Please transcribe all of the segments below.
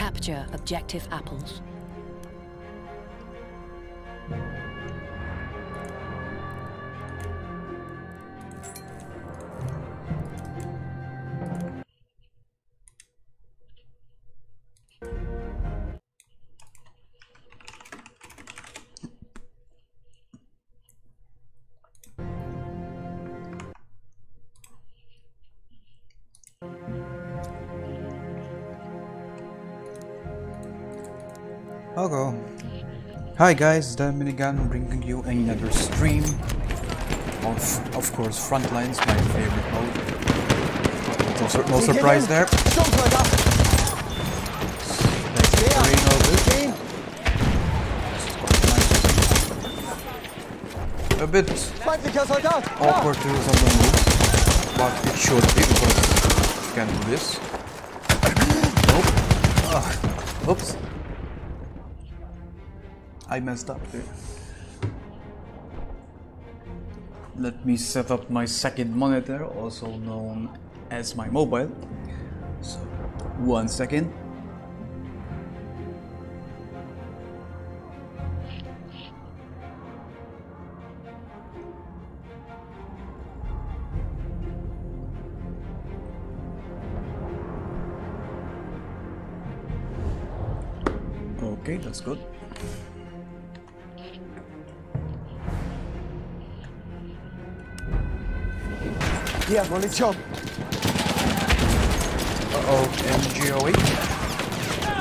Capture objective apples. Hello. Hi guys, the Minigun bringing you another stream of course Frontlines, my favorite mode. Also, no surprise there. A bit awkward to use on the move, but it should be because you can do this. Nope. Oops. I messed up there. Let me set up my second monitor, also known as my mobile. So, 1 second. Okay, that's good. Yeah, munition. Uh-oh, MG08.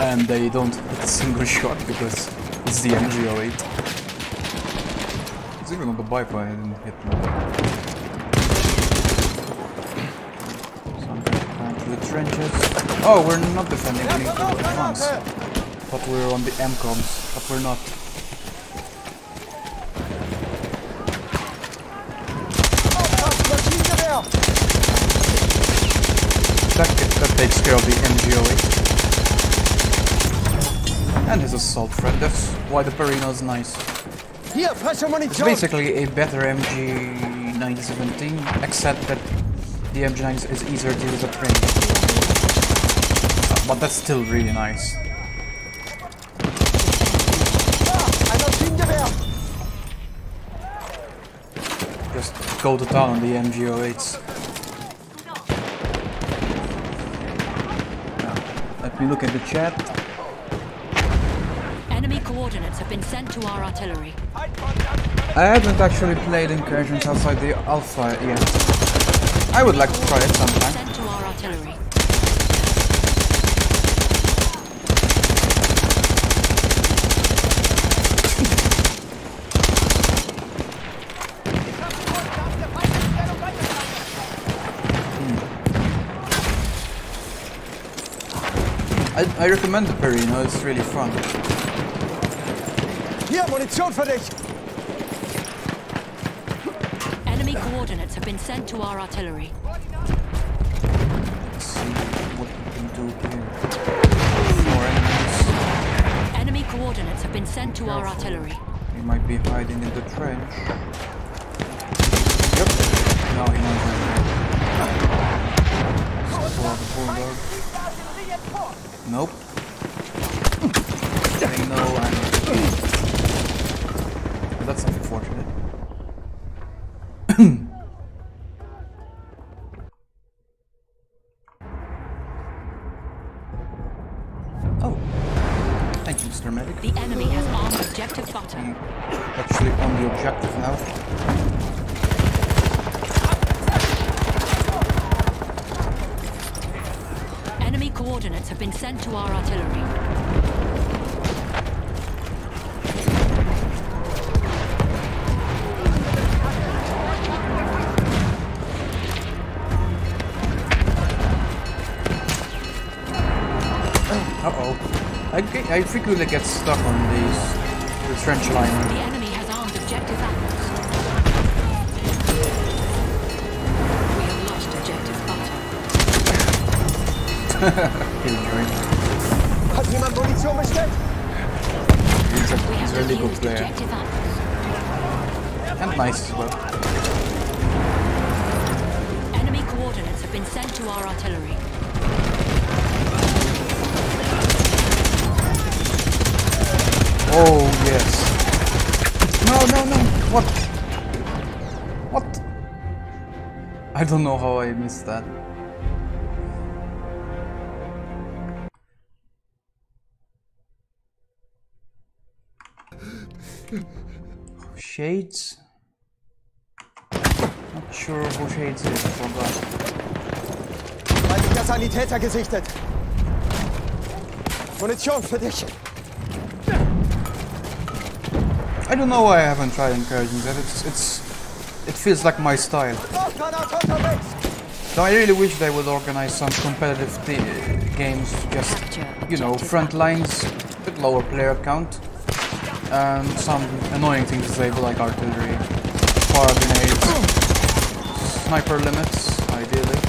And they don't hit a single shot because it's the MG08. It's even on the bike I didn't hit me. So I'm gonna climb to the trenches. Oh, we're not defending, we need to advance. But we're on the MCOMs, but we're not. That takes care of the MG08. And his assault threat, that's why the Perino's nice. It's basically a better MG917, except that the MG9 is easier to use at range. But that's still really nice. Just go to town on the MG08s. Let me look at the chat. Enemy coordinates have been sent to our artillery. I haven't actually played incursions outside the alpha yet. I would like to try it sometime. Sent to our artillery. I recommend the Perino, it's really fun. Hier, Munition für dich! Enemy coordinates have been sent to our artillery. Let's see what we can do here. More enemies. Enemy coordinates have been sent to our artillery. He might be hiding in the trench. Yep. Now he knows where he is. Nope. They know I'm... That's unfortunate. Oh. Thank you, Mr. Medic. The enemy has armed objective butter. Actually on the objective now. Enemy coordinates have been sent to our artillery. Uh-oh. I frequently get stuck on the trench line. The enemy has armed objective apples. We have lost objective butter. Hat jemand Munition bestellt? He's a really good player. And nice as well. Enemy coordinates have been sent to our artillery. Oh yes. No, no, no. What? What? I don't know how I missed that. Shades? Not sure who Shades is, I forgot. Feindlicher Sanitäter gesichtet. Munition für dich. I don't know why I haven't tried encouraging that. It feels like my style. So I really wish they would organize some competitive games, just, you know, Frontlines with lower player count. And some annoying things to disable like artillery, fire grenades, sniper limits, ideally.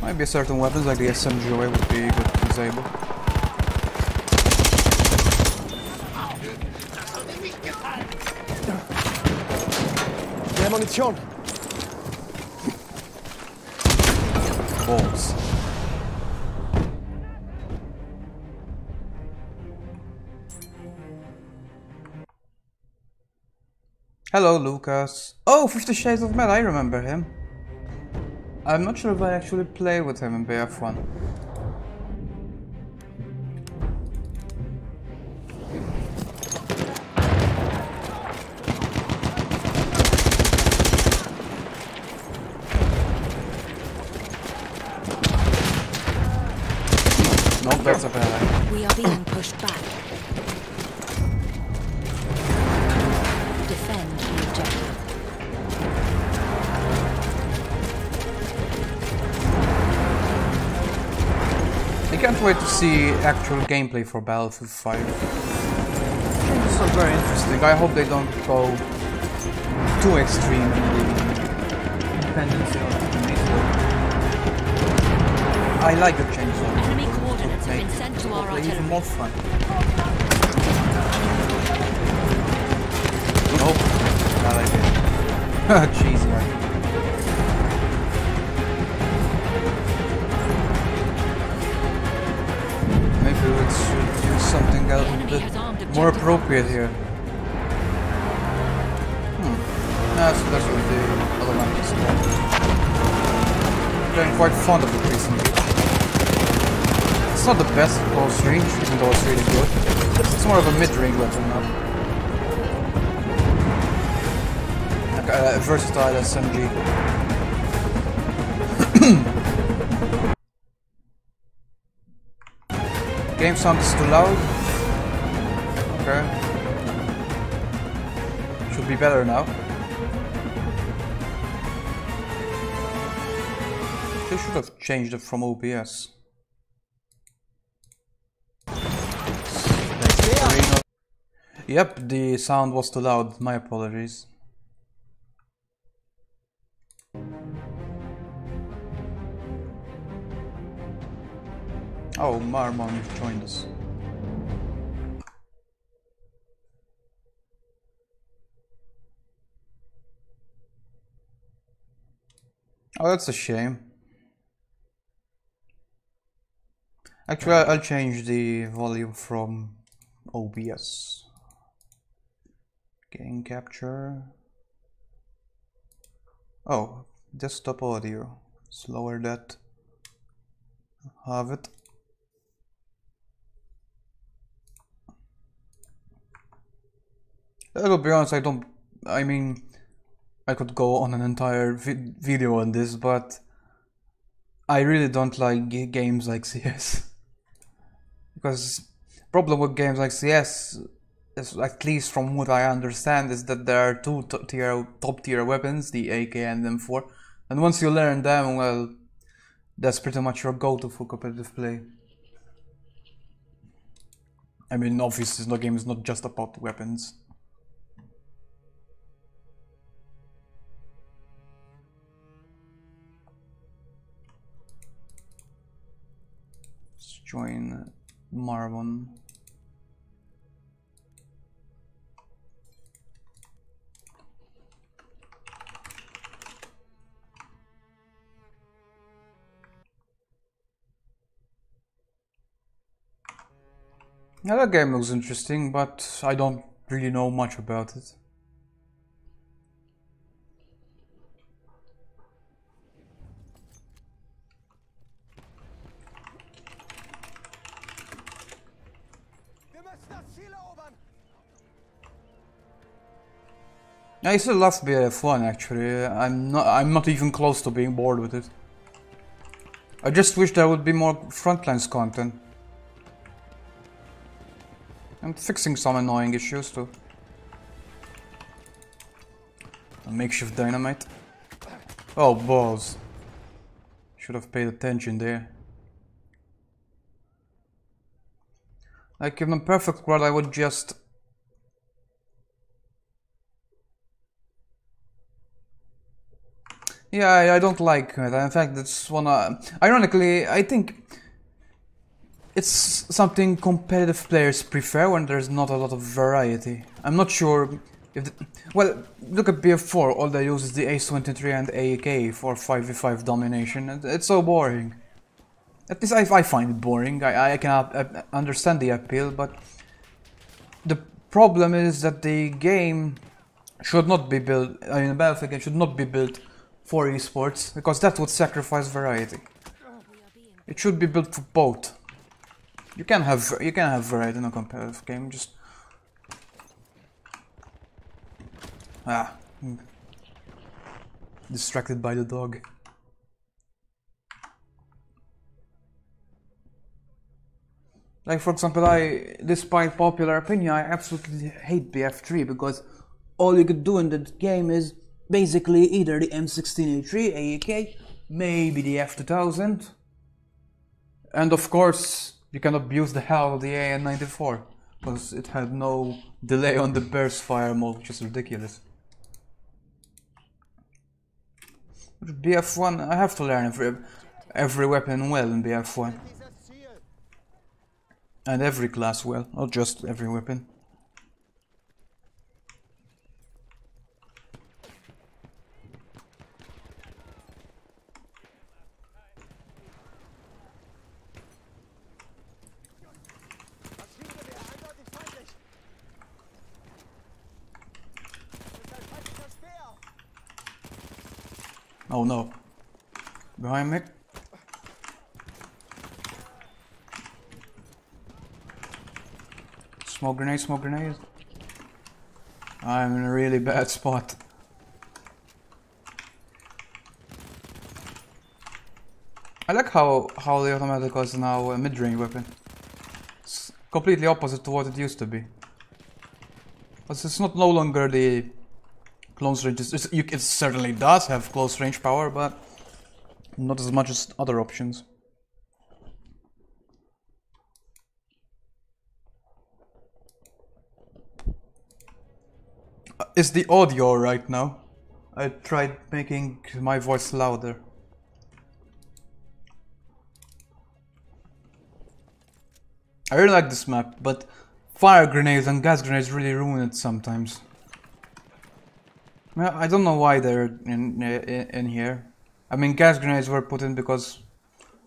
Maybe certain weapons like the SMG would be good to disable. Mehr Munition. Balls. Hello, Lucas. Oh, 50 Shades of Mad, I remember him. I'm not sure if I actually play with him in BF1. No, that's a bad idea. We are being pushed back. Defend the objective. I can't wait to see actual gameplay for Battlefield 5. It's so very interesting. I hope they don't go too extreme in the dependency on teammates. I like the change zone. Enemy coordinates have been sent to our Even artillery. more fun. Nope, bad idea. Cheesy idea. Maybe we should use something a bit more appropriate here. Nah, so that's what the other one is. I'm getting quite fond of it recently. It's not the best at close range, even though it's really good. It's more of a mid-range weapon now. Like a versatile SMG. Game sound is too loud. Okay. Should be better now. They should have changed it from OBS. Yep, the sound was too loud. My apologies. Oh, Marmon, you've joined us. Oh, that's a shame. Actually, I'll change the volume from OBS. Game capture. Oh, desktop audio. Let's lower that. Have it. To be honest, I mean, I could go on an entire video on this, but I really don't like games like CS. Because problem with games like CS is, at least from what I understand, is that there are two top tier weapons, the AK and M4, and once you learn them, well, that's pretty much your go-to for competitive play. I mean, obviously the game is not just about weapons. Let's join Marvin. Yeah, that game looks interesting, but I don't really know much about it. I still love BF1 actually. I'm not even close to being bored with it. I just wish there would be more Frontlines content. I'm fixing some annoying issues too. A makeshift dynamite. Oh balls. Should have paid attention there. Like in a perfect world I would just... Yeah, I don't like it. In fact, it's one ironically, I think it's something competitive players prefer when there's not a lot of variety. I'm not sure if... well, look at BF4, all they use is the Ace-23 and AK for 5v5 domination, and it's so boring. At least I find it boring. I can understand the appeal, but the problem is that the game should not be built, I mean, the Battlefield game should not be built for esports, because that would sacrifice variety. It should be built for both. You can have variety in a competitive game. Just distracted by the dog. Like for example, despite popular opinion, I absolutely hate BF3 because all you could do in that game is basically either the M16A3 AEK, maybe the F2000, and of course you can abuse the hell out of the AN94 because it had no delay on the burst fire mode, which is ridiculous. With BF1, I have to learn every weapon well in BF1. And every class well, not just every weapon. Oh no. Behind me. Smoke grenade, smoke grenade. I'm in a really bad spot. I like how the automatic is now a mid-range weapon. It's completely opposite to what it used to be. But it's not no longer the close range. It certainly does have close range power, but not as much as other options. Is the audio right now? I tried making my voice louder. I really like this map, but fire grenades and gas grenades really ruin it sometimes. Well, I don't know why they're in here. I mean, gas grenades were put in because,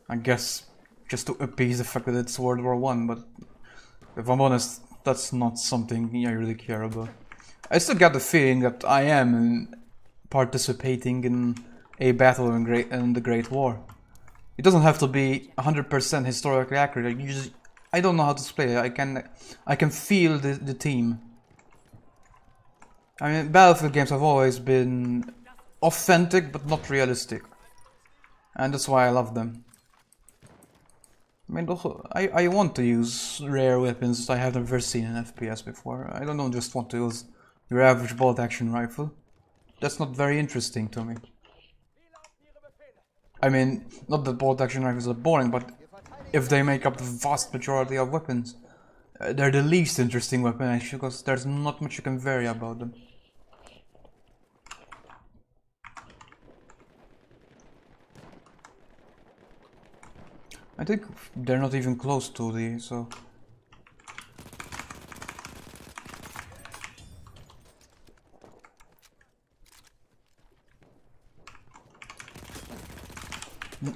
I guess, just to appease the fact that it's World War I, but if I'm honest, that's not something I really care about. I still get the feeling that I am participating in a battle in the Great War. It doesn't have to be 100% historically accurate. I don't know how to explain it. I can feel the team. I mean, Battlefield games have always been authentic but not realistic, and that's why I love them. I mean, also, I want to use rare weapons I have never seen in FPS before. I don't just want to use your average bolt-action rifle. That's not very interesting to me. I mean, not that bolt-action rifles are boring, but if they make up the vast majority of weapons, they're the least interesting weapon actually, because there's not much you can vary about them. I think they're not even close to the, so...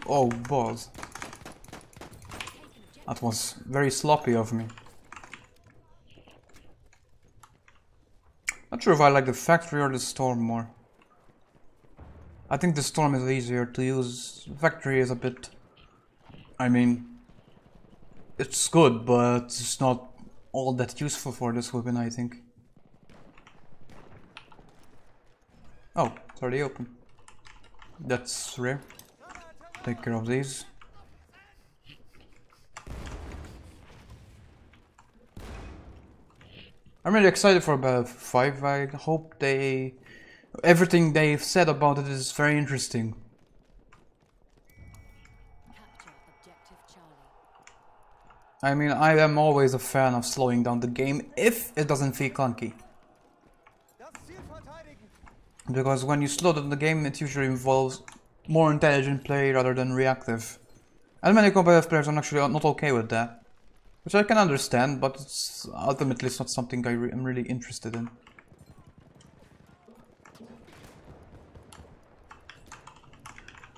Oh, balls. That was very sloppy of me. Not sure if I like the factory or the storm more. I think the storm is easier to use. Factory is a bit... I mean... It's good, but it's not all that useful for this weapon, I think. Oh, it's already open. That's rare. Take care of these. I'm really excited for Battlefield 5. I hope everything they've said about it is very interesting. I mean, I am always a fan of slowing down the game if it doesn't feel clunky. Because when you slow down the game, it usually involves more intelligent play rather than reactive. And many competitive players are actually not okay with that. Which I can understand, but ultimately it's not something I'm really interested in.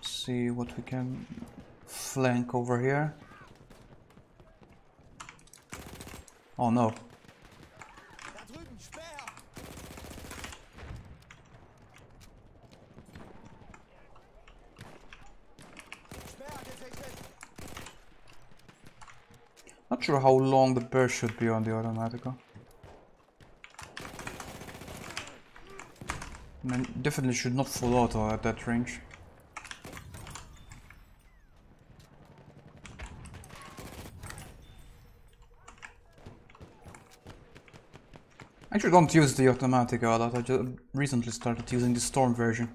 See what we can flank over here. Oh no. Not sure how long the burst should be on the Automatica. I mean, definitely should not full auto at that range. I actually don't use the Automatica a lot. I just recently started using the Storm version.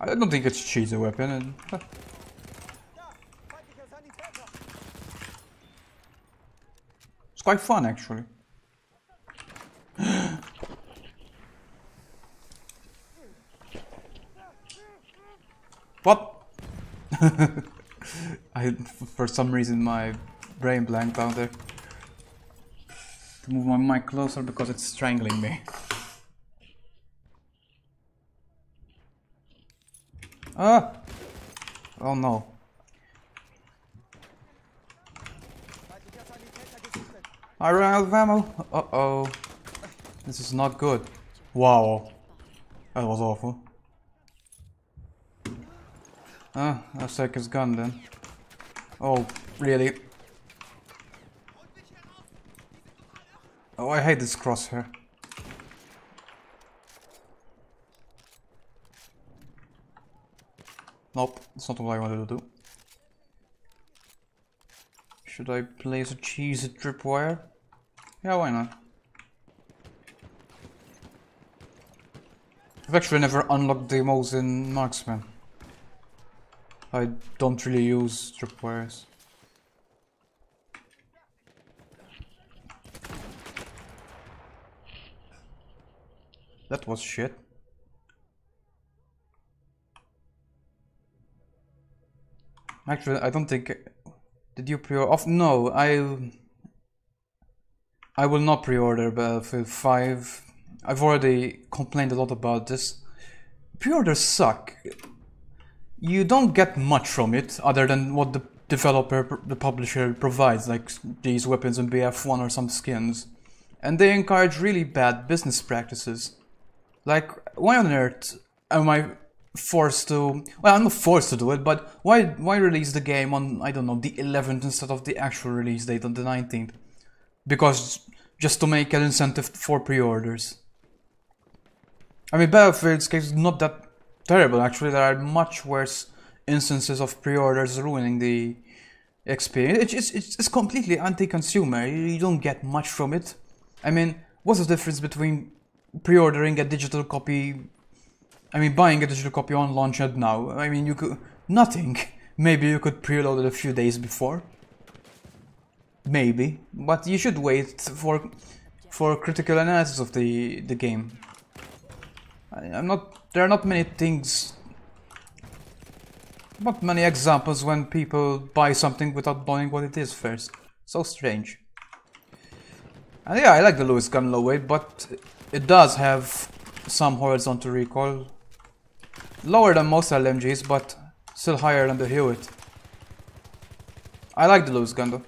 I don't think it's a cheesy weapon. It's quite fun, actually. What? For some reason, my brain blanked out there. To move my mic closer because it's strangling me. Ah! Oh no. I ran out of ammo. Uh-oh. This is not good. Wow. That was awful. I'll take his gun then. Oh, really? Oh, I hate this crosshair. Nope, that's not what I wanted to do. Should I place a cheesy tripwire? Yeah, why not? I've actually never unlocked demos in Marksman. I don't really use tripwires. That was shit. Actually, I don't think... Did you pre-order? No, I will not pre-order Battlefield 5. I've already complained a lot about this. Pre-orders suck. You don't get much from it other than what the developer, the publisher provides, like these weapons in BF1 or some skins. And they encourage really bad business practices. Like, why on earth am I forced to... Well, I'm not forced to do it, but why release the game on, I don't know, the 11th instead of the actual release date on the 19th? Because just to make an incentive for pre-orders. I mean, Battlefield's case is not that terrible, actually. There are much worse instances of pre-orders ruining the experience. It's completely anti-consumer. You don't get much from it. I mean, what's the difference between pre-ordering a digital copy... I mean, buying a digital copy on launch and now? I mean, you could... Nothing. Maybe you could preload it a few days before. Maybe. But you should wait for critical analysis of the game. There are not many things... Not many examples when people buy something without knowing what it is first. So strange. And yeah, I like the Lewis gun low weight, but it does have some horizontal recoil. Lower than most LMGs, but still higher than the Hewitt. I like the Lewis gun though.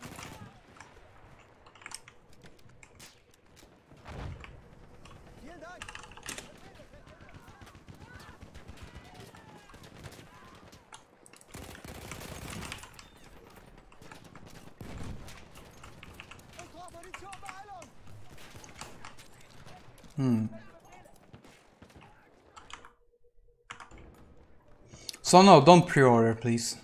So no, don't pre-order, please.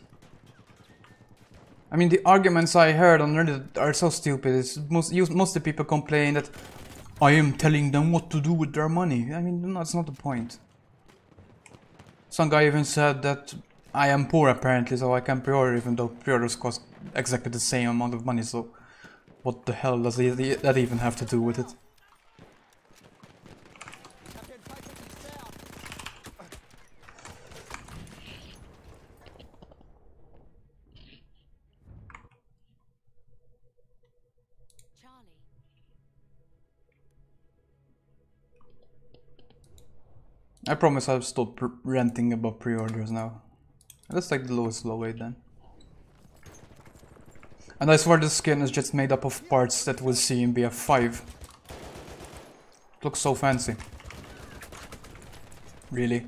I mean, the arguments I heard on Reddit are so stupid. It's most of the people complain that I am telling them what to do with their money. I mean, that's not the point. Some guy even said that I am poor apparently, so I can pre-order even though pre-orders cost exactly the same amount of money, so what the hell does that even have to do with it? I promise I'll stop ranting about pre-orders now. Let's take the lowest low weight then. And I swear the skin is just made up of parts that we'll see in BF5. It looks so fancy. Really.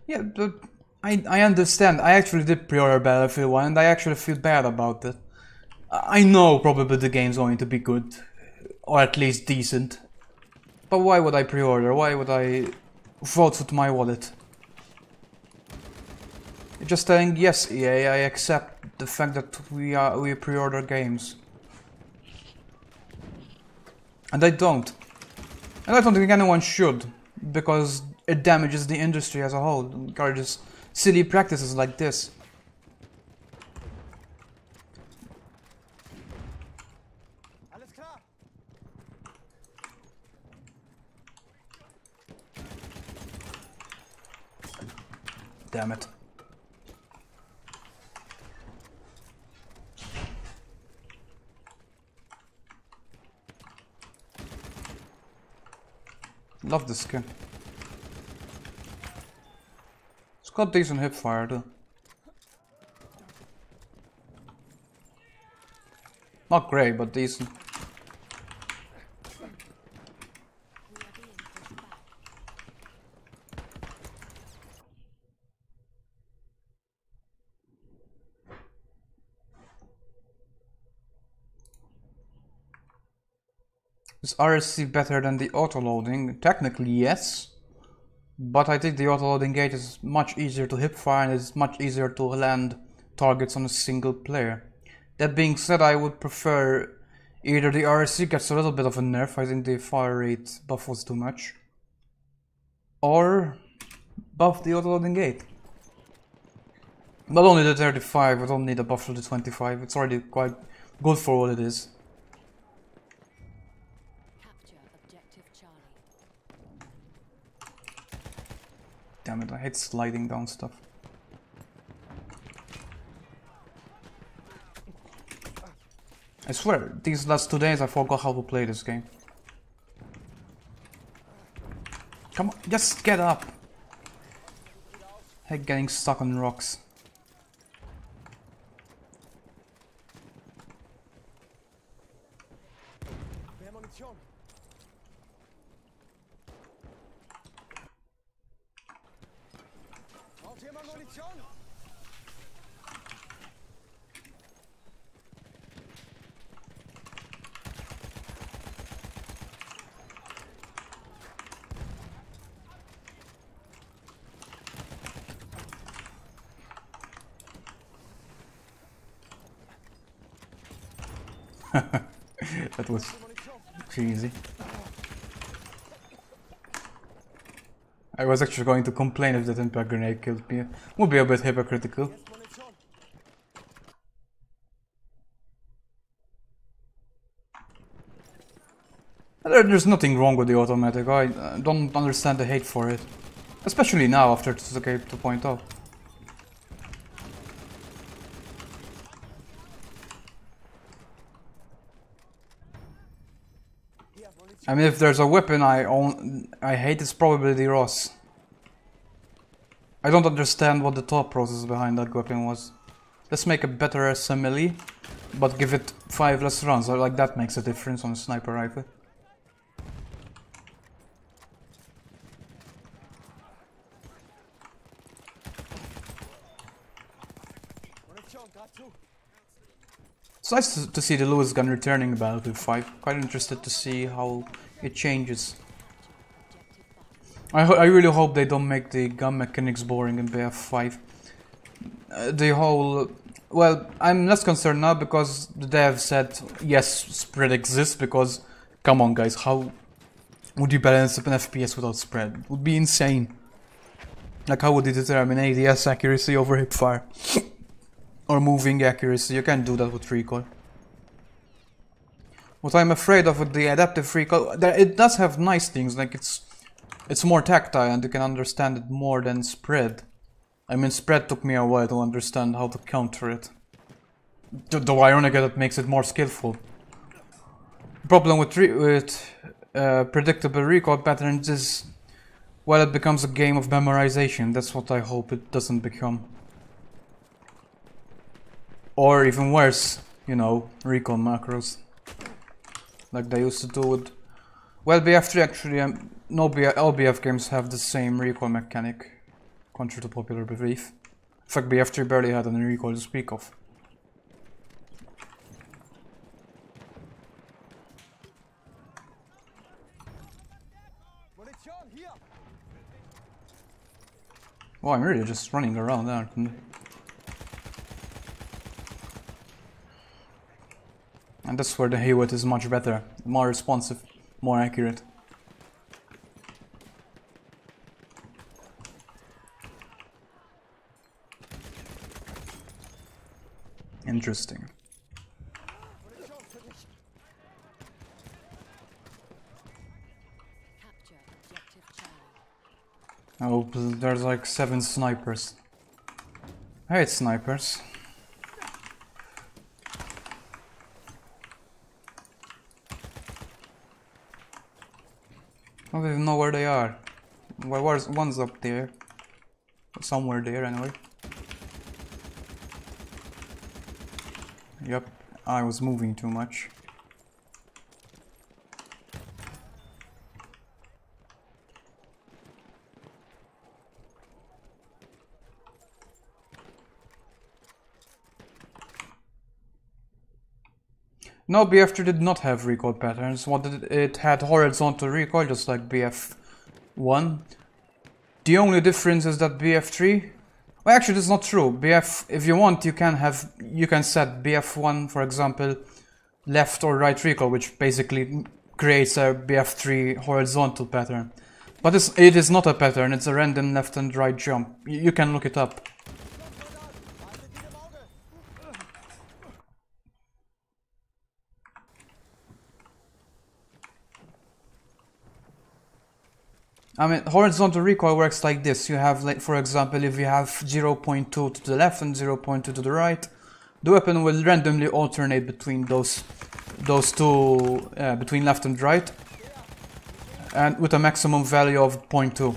Yeah, but I understand. I actually did pre-order Battlefield 1 and I actually feel bad about it. I know probably the game's going to be good, or at least decent. But why would I pre-order? Why would I vote with my wallet? You're just saying, yes, EA, I accept the fact that we pre-order games. And I don't. And I don't think anyone should, because it damages the industry as a whole, it encourages silly practices like this. Damn it. Love this skin. It's got decent hip fire though. Not great, but decent. Is RSC better than the auto-loading? Technically yes, but I think the auto-loading gate is much easier to hipfire and it's much easier to land targets on a single player. That being said, I would prefer either the RSC gets a little bit of a nerf, I think the fire rate buff was too much, or buff the auto-loading gate. But only the 35, I don't need a buff to the 25, it's already quite good for what it is. Damn it, I hate sliding down stuff. I swear, these last 2 days I forgot how to play this game. Come on, just get up! I hate getting stuck on rocks. That was cheesy. I was actually going to complain if that impact grenade killed me. Would be a bit hypocritical. There's nothing wrong with the automatic. I don't understand the hate for it. Especially now after Suzuki 2.0. I mean, if there's a weapon I hate, it's probably the Ross. I don't understand what the thought process behind that weapon was. Let's make a better SMLE, but give it 5 less runs. Like that makes a difference on a sniper rifle. It's nice to see the Lewis gun returning in Battlefield 5. Quite interested to see how it changes. I really hope they don't make the gun mechanics boring in BF5. The whole... Well, I'm less concerned now because the dev said yes, spread exists, because come on guys, how would you balance up an FPS without spread? It would be insane. Like how would you determine ADS accuracy over hipfire? Or moving accuracy? You can't do that with recoil. What I'm afraid of with the adaptive recoil, it does have nice things, like it's more tactile and you can understand it more than spread. I mean, spread took me a while to understand how to counter it. Though ironically that makes it more skillful. The problem with predictable recoil patterns is, well, it becomes a game of memorization. That's what I hope it doesn't become. Or even worse, you know, recoil macros. Like they used to do with... Well, BF3 actually, no all BF games have the same recoil mechanic, contrary to popular belief. In fact, BF3 barely had any recoil to speak of. Well, I'm really just running around, aren't I? And that's where the Hewitt is much better, more responsive, more accurate. Interesting. Oh, there's like 7 snipers. I hate snipers. I don't even know where they are. Well, one's up there. Somewhere there, anyway. Yep, I was moving too much. No, BF3 did not have recoil patterns. It had horizontal recoil, just like BF1. The only difference is that BF3... Well, actually, that's not true. If you want, you can set BF1, for example, left or right recoil, which basically creates a BF3 horizontal pattern. But it is not a pattern, it's a random left and right jump. You can look it up. I mean, horizontal recoil works like this. You have, like, for example, if you have 0.2 to the left and 0.2 to the right, the weapon will randomly alternate between those two, between left and right, and with a maximum value of 0.2.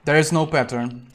There is no pattern.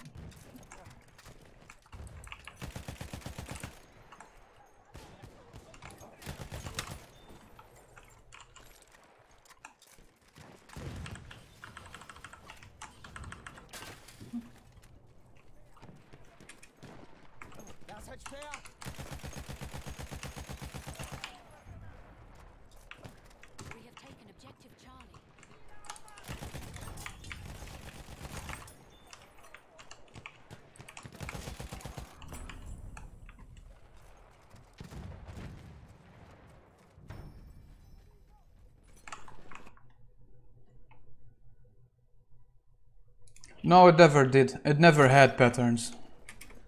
No, it never did. It never had patterns.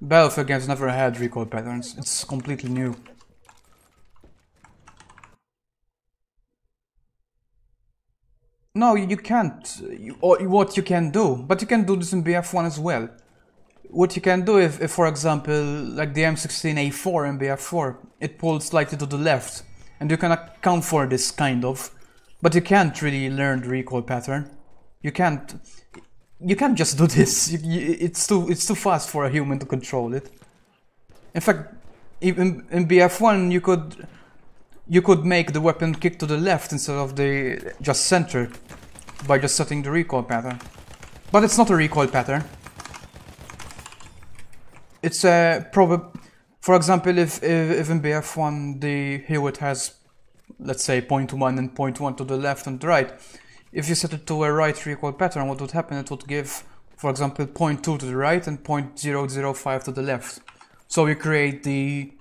Battlefield games never had recoil patterns. It's completely new. No, you can't. What you can do, but you can do this in BF1 as well. What you can do if for example, like the M16A4 in BF4, it pulls slightly to the left, and you can account for this kind of, but you can't really learn the recoil pattern. You can't just do this. It's too fast for a human to control it. In fact, even in BF1 you could make the weapon kick to the left instead of the just center by just setting the recoil pattern. But it's not a recoil pattern. It's a For example, if in BF1 the Hewitt has, let's say, 0.1 and 0.1 to the left and right, if you set it to a right recoil pattern, what would happen? It would give, for example, 0.2 to the right and 0.005 to the left. So you create the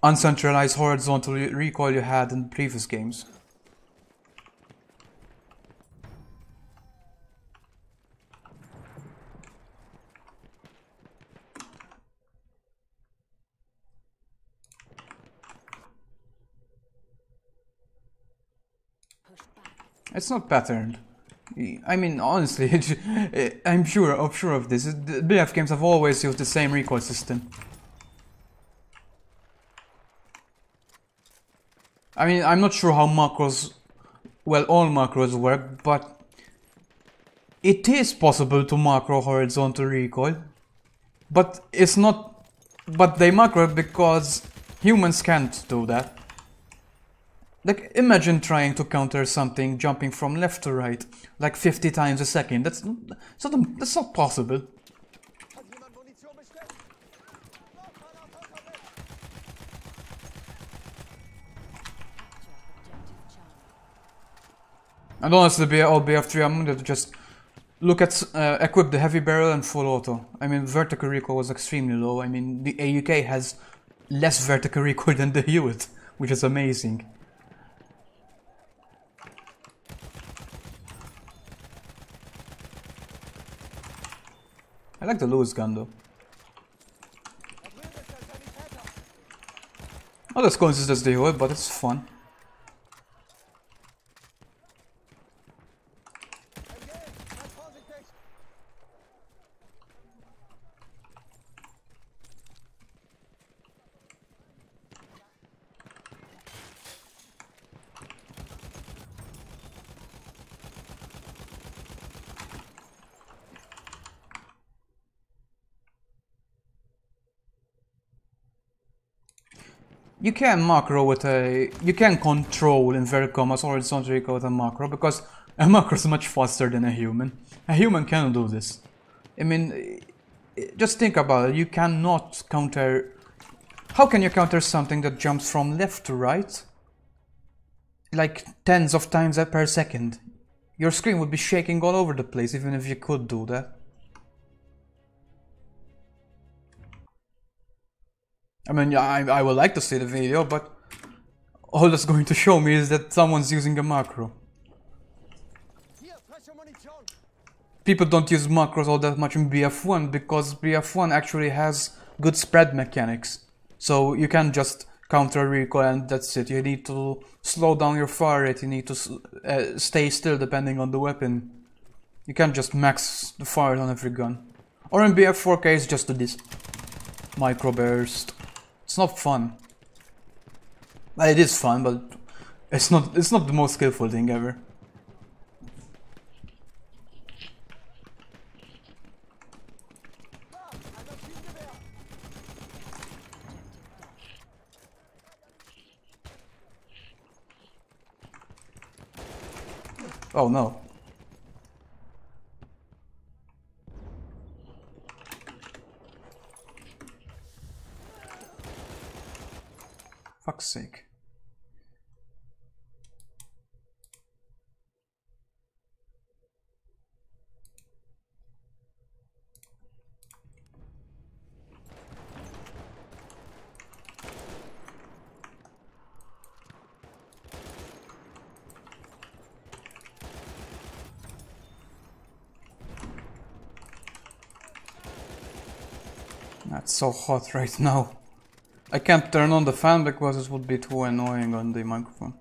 uncentralized horizontal recoil you had in previous games. It's not patterned. I mean, honestly, I'm sure of this. The BF games have always used the same recoil system. I mean, I'm not sure how macros, well, all macros work, but it is possible to macro horizontal recoil. But it's not, but they macro because humans can't do that. Like, imagine trying to counter something jumping from left to right, like 50 times a second. That's not possible. And honestly, all BF3 I'm going to just look at, equip the heavy barrel and full auto. I mean, vertical recoil was extremely low. I mean, the AUK has less vertical recoil than the Hewitt, which is amazing. I like the Lewis gun though. Not as consistent as the Hewitt, but it's fun. You can macro with a... You can control inverted commas or horizontal recoil with a macro, because a macro is much faster than a human. A human cannot do this. I mean, just think about it. You cannot counter... How can you counter something that jumps from left to right? Like tens of times per second. Your screen would be shaking all over the place even if you could do that. I mean, I would like to see the video, but all that's going to show me is that someone's using a macro. People don't use macros all that much in BF1 because BF1 actually has good spread mechanics. So you can't just counter recoil and that's it. You need to slow down your fire rate, you need to stay still depending on the weapon. You can't just max the fire on every gun. Or in BF4 case, just do this. Micro burst. It's not fun. Well, it is fun, but it's not the most skillful thing ever. Oh no. Fuck's sake. That's so hot right now. I can't turn on the fan because it would be too annoying on the microphone.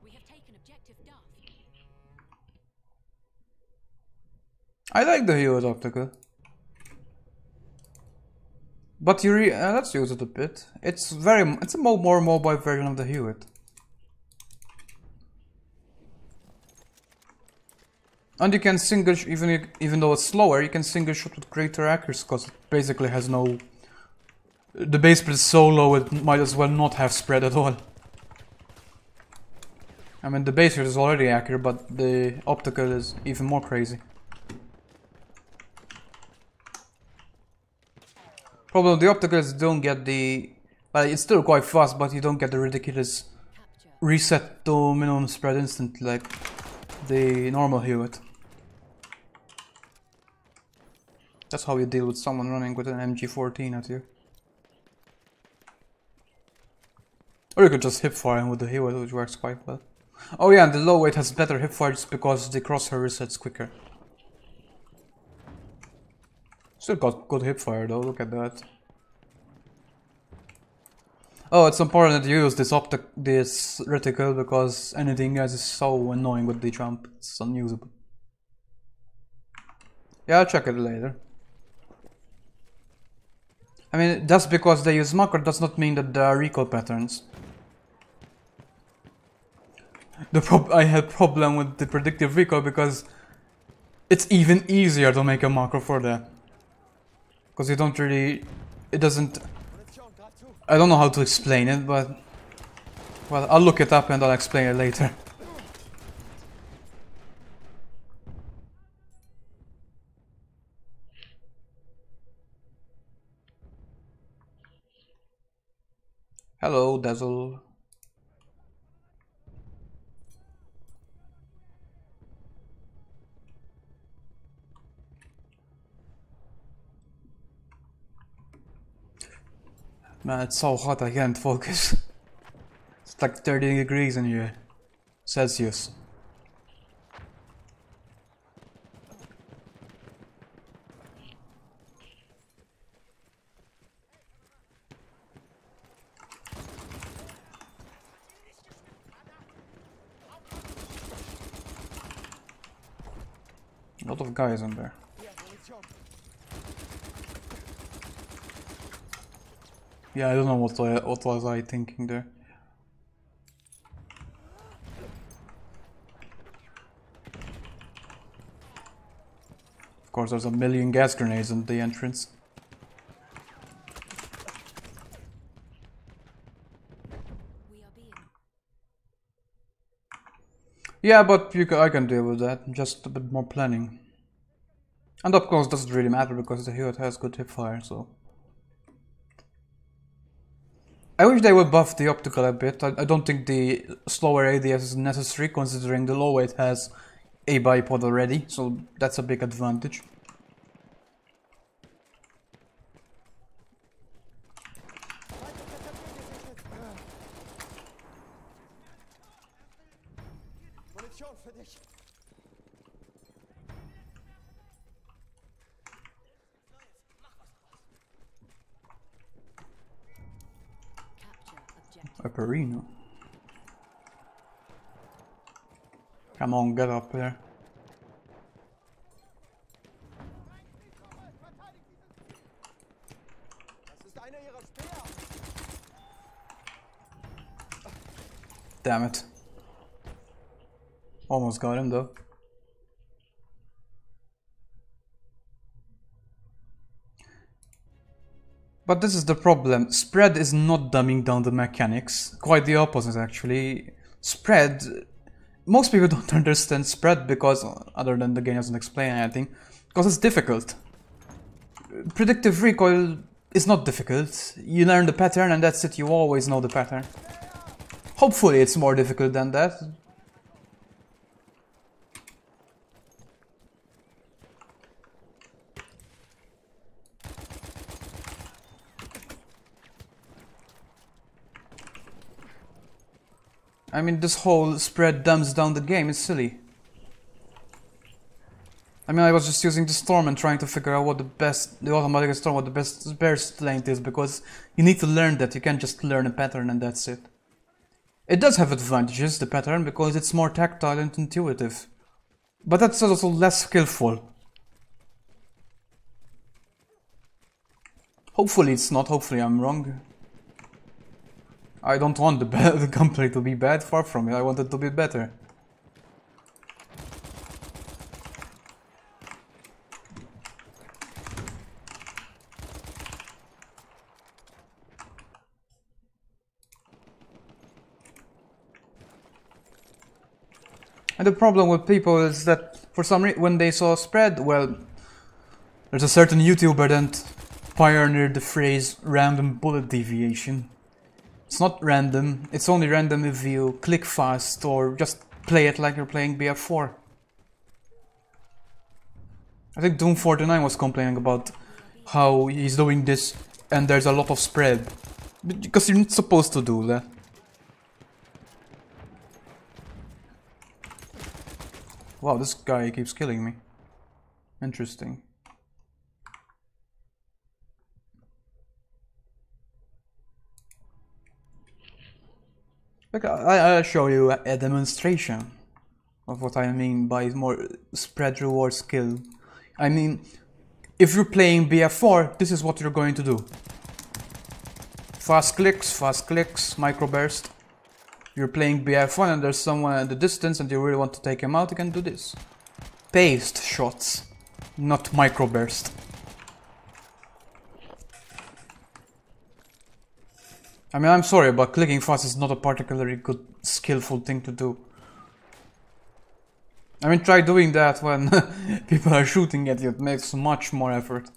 We have taken objective Duff. I like the Hewitt optical. But let's use it a bit. It's a more mobile version of the Hewitt. And you can single even though it's slower, you can single shot with greater accuracy because it basically has no... The base spread is so low it might as well not have spread at all. I mean, the base is already accurate, but the optical is even more crazy. Problem, the opticals don't get the... Well, it's still quite fast, but you don't get the ridiculous reset to minimum spread instantly like the normal Hewitt. That's how you deal with someone running with an MG14 at you. Or you could just hipfire him with the Hewitt, which works quite well. Oh yeah, and the low weight has better hipfire just because the crosshair resets quicker. Still got good hipfire though, look at that. Oh, it's important that you use this reticle because anything else is so annoying with the jump. It's unusable. Yeah, I'll check it later. I mean, just because they use macro does not mean that there are recoil patterns. I had problem with the predictive recoil because it's even easier to make a macro for that. Because you don't really... It doesn't... I don't know how to explain it, but... Well, I'll look it up and I'll explain it later. Hello, Dazzle. Man, it's so hot I can't focus. It's like 30 degrees in here. Celsius. A lot of guys in there. Yeah, I don't know what was I thinking there. Of course, there's a million gas grenades in the entrance. Yeah, but I can deal with that. Just a bit more planning. And of course, doesn't really matter because the Hewitt has good hipfire, so. I wish they would buff the optical a bit. I don't think the slower ADS is necessary considering the low weight has a bipod already, so that's a big advantage. Perino. Come on, get up there. Damn it. Almost got him though. But this is the problem. Spread is not dumbing down the mechanics. Quite the opposite, actually. Spread... Most people don't understand spread because, other than the game doesn't explain anything, because it's difficult. Predictive recoil is not difficult. You learn the pattern and that's it, you always know the pattern. Hopefully it's more difficult than that. I mean, this whole spread dumbs down the game, it's silly. I mean, I was just using the storm and trying to figure out what the automatic storm, what the best burst length is, because you need to learn that, you can't just learn a pattern and that's it. It does have advantages, the pattern, because it's more tactile and intuitive. But that's also less skillful. Hopefully it's not, hopefully I'm wrong. I don't want the gameplay to be bad, far from it, I want it to be better. And the problem with people is that for some reason when they saw spread, well, there's a certain YouTuber that pioneered the phrase random bullet deviation. It's not random, it's only random if you click fast or just play it like you're playing BF4. I think Doom49 was complaining about how he's doing this and there's a lot of spread. Because you're not supposed to do that. Wow, this guy keeps killing me. Interesting. Look, I'll show you a demonstration of what I mean by more spread reward skill. I mean, if you're playing BF4, this is what you're going to do. Fast clicks, microburst. You're playing BF1 and there's someone at the distance and you really want to take him out, you can do this. Paced shots, not microburst. I mean, I'm sorry, but clicking fast is not a particularly good, skillful thing to do. I mean, try doing that when people are shooting at you, it makes much more effort.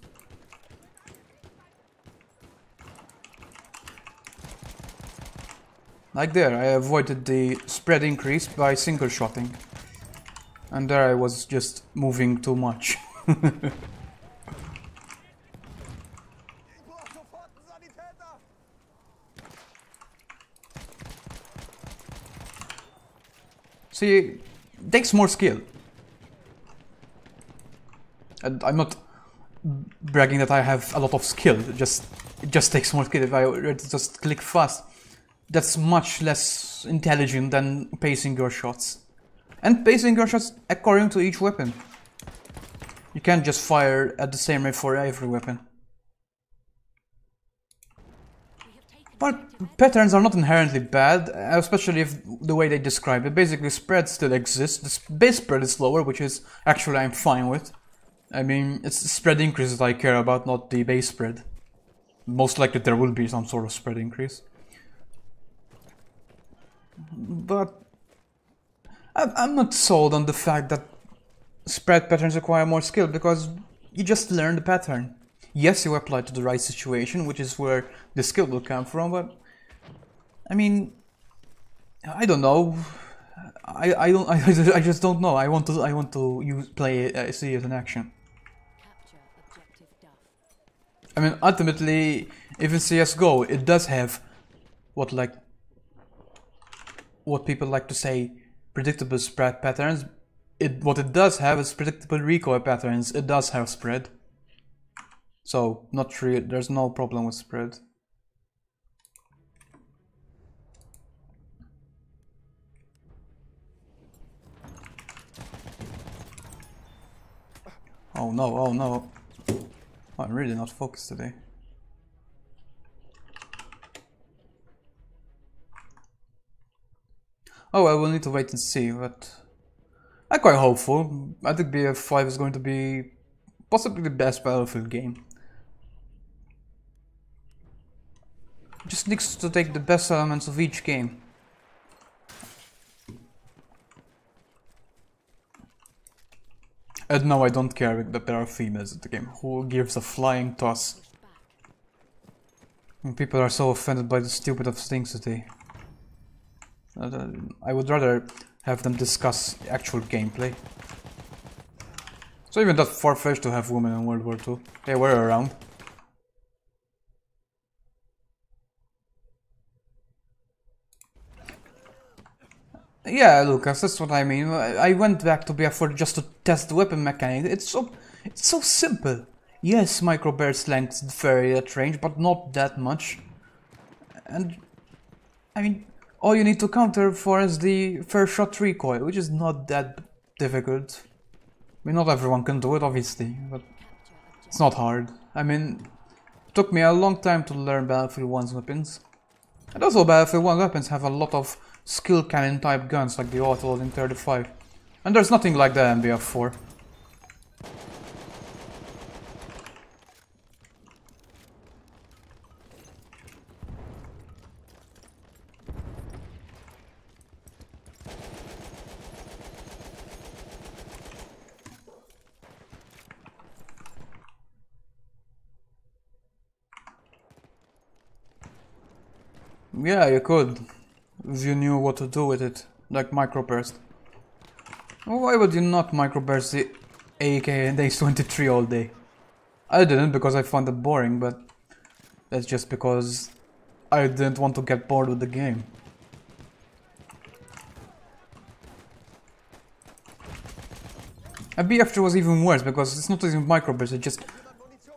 Like there, I avoided the spread increase by single shotting. And there I was just moving too much. See, it takes more skill. And I'm not bragging that I have a lot of skill, it just takes more skill. If I were to just click fast, that's much less intelligent than pacing your shots. And pacing your shots according to each weapon. You can't just fire at the same rate for every weapon. But patterns are not inherently bad, especially if the way they describe it. Basically, spread still exists. The base spread is lower, which is actually I'm fine with. I mean, it's the spread increases I care about, not the base spread. Most likely there will be some sort of spread increase. But I'm not sold on the fact that spread patterns require more skill, because you just learn the pattern. Yes, you apply it to the right situation, which is where the skill will come from, but I mean, I don't know. I just don't know. I want to see it in action. I mean, ultimately, even CS:GO, it does have what people like to say, predictable spread patterns. What it does have is predictable recoil patterns. It does have spread. So, not really, there's no problem with spread. Oh no, oh no. Oh, I'm really not focused today. Oh well, we'll need to wait and see, but I'm quite hopeful. I think BF5 is going to be possibly the best Battlefield game. Just needs to take the best elements of each game. And no, I don't care that there are females in the game. Who gives a flying toss? And people are so offended by the stupidest things today. I would rather have them discuss actual gameplay. So even that far-fetched to have women in World War II. They were around. Yeah, Lucas, that's what I mean. I went back to BF4 just to test the weapon mechanic. It's so simple. Yes, microburst lengths vary at range, but not that much. And I mean, all you need to counter for is the first shot recoil, which is not that difficult. I mean, not everyone can do it, obviously, but it's not hard. I mean, it took me a long time to learn Battlefield 1's weapons. And also Battlefield 1 weapons have a lot of skill cannon type guns like the auto in 35. And there's nothing like that in BF4. Yeah, you could. If you knew what to do with it. Like microburst. Why would you not microburst the AK and Ace-23 all day? I didn't because I found it boring, but that's just because I didn't want to get bored with the game. And BF3 was even worse because it's not even microburst, it's just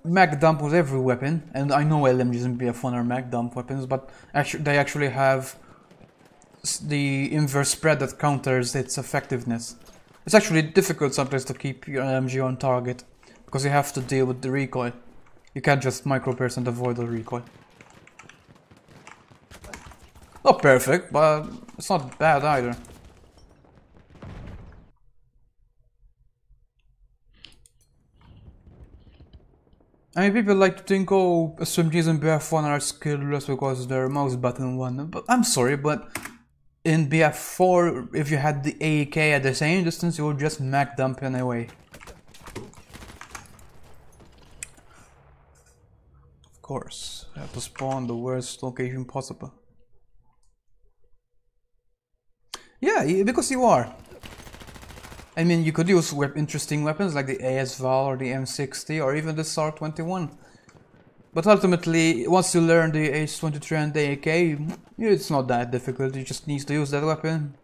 mag dump with every weapon. And I know LMGs and BF1 are mag dump weapons, but they actually have the inverse spread that counters its effectiveness. It's actually difficult sometimes to keep your LMG on target, because you have to deal with the recoil. You can't just microburst and avoid the recoil. Not perfect, but it's not bad either. I mean, people like to think, oh, SMGs and BF1 are skillless because they're mouse button one, but I'm sorry, but in BF4, if you had the AK at the same distance, you would just mag dump anyway. Of course, you have to spawn the worst location possible. Yeah, because you are. I mean, you could use interesting weapons like the AS-VAL or the M60 or even the SAR-21. But ultimately, once you learn the Ace-23 and the AK, it's not that difficult, you just need to use that weapon.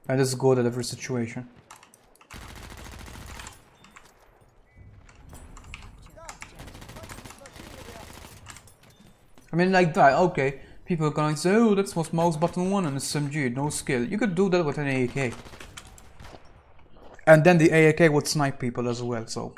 And it's good at every situation. I mean, like that, okay. People are gonna say, oh, that's what's mouse button 1 and SMG, no skill. You could do that with an AK. And then the AK would snipe people as well, so...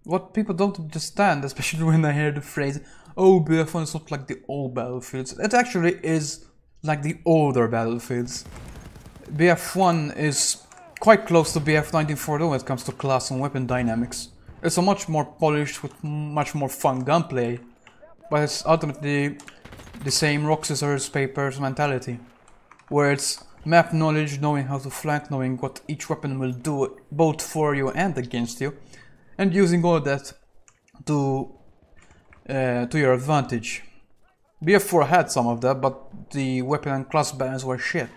What people don't understand, especially when I hear the phrase, oh, BF1 is not like the old battlefields. It actually is like the older battlefields. BF1 is quite close to BF1942 when it comes to class and weapon dynamics. It's a much more polished with much more fun gunplay, but it's ultimately the same rock, scissors, papers mentality, where it's map knowledge, knowing how to flank, knowing what each weapon will do both for you and against you, and using all that to your advantage. BF4 had some of that, but the weapon and class balance were shit.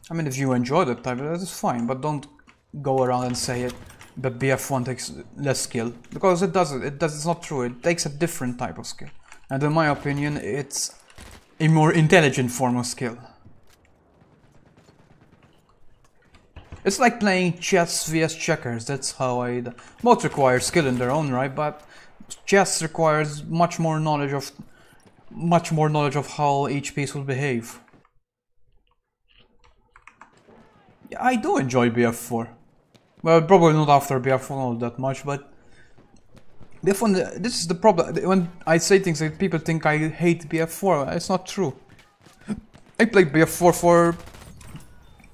I mean, if you enjoy that type, that is fine, but don't go around and say it that BF1 takes less skill, because it doesn't. It's not true. It takes a different type of skill, and in my opinion, it's a more intelligent form of skill. It's like playing chess vs checkers. That's how both require skill in their own right, but chess requires much more knowledge of how each piece will behave. Yeah, I do enjoy BF4. Well, probably not after BF1 all that much, but BF1, this is the problem. When I say things that people think I hate BF4, it's not true. I played BF4 for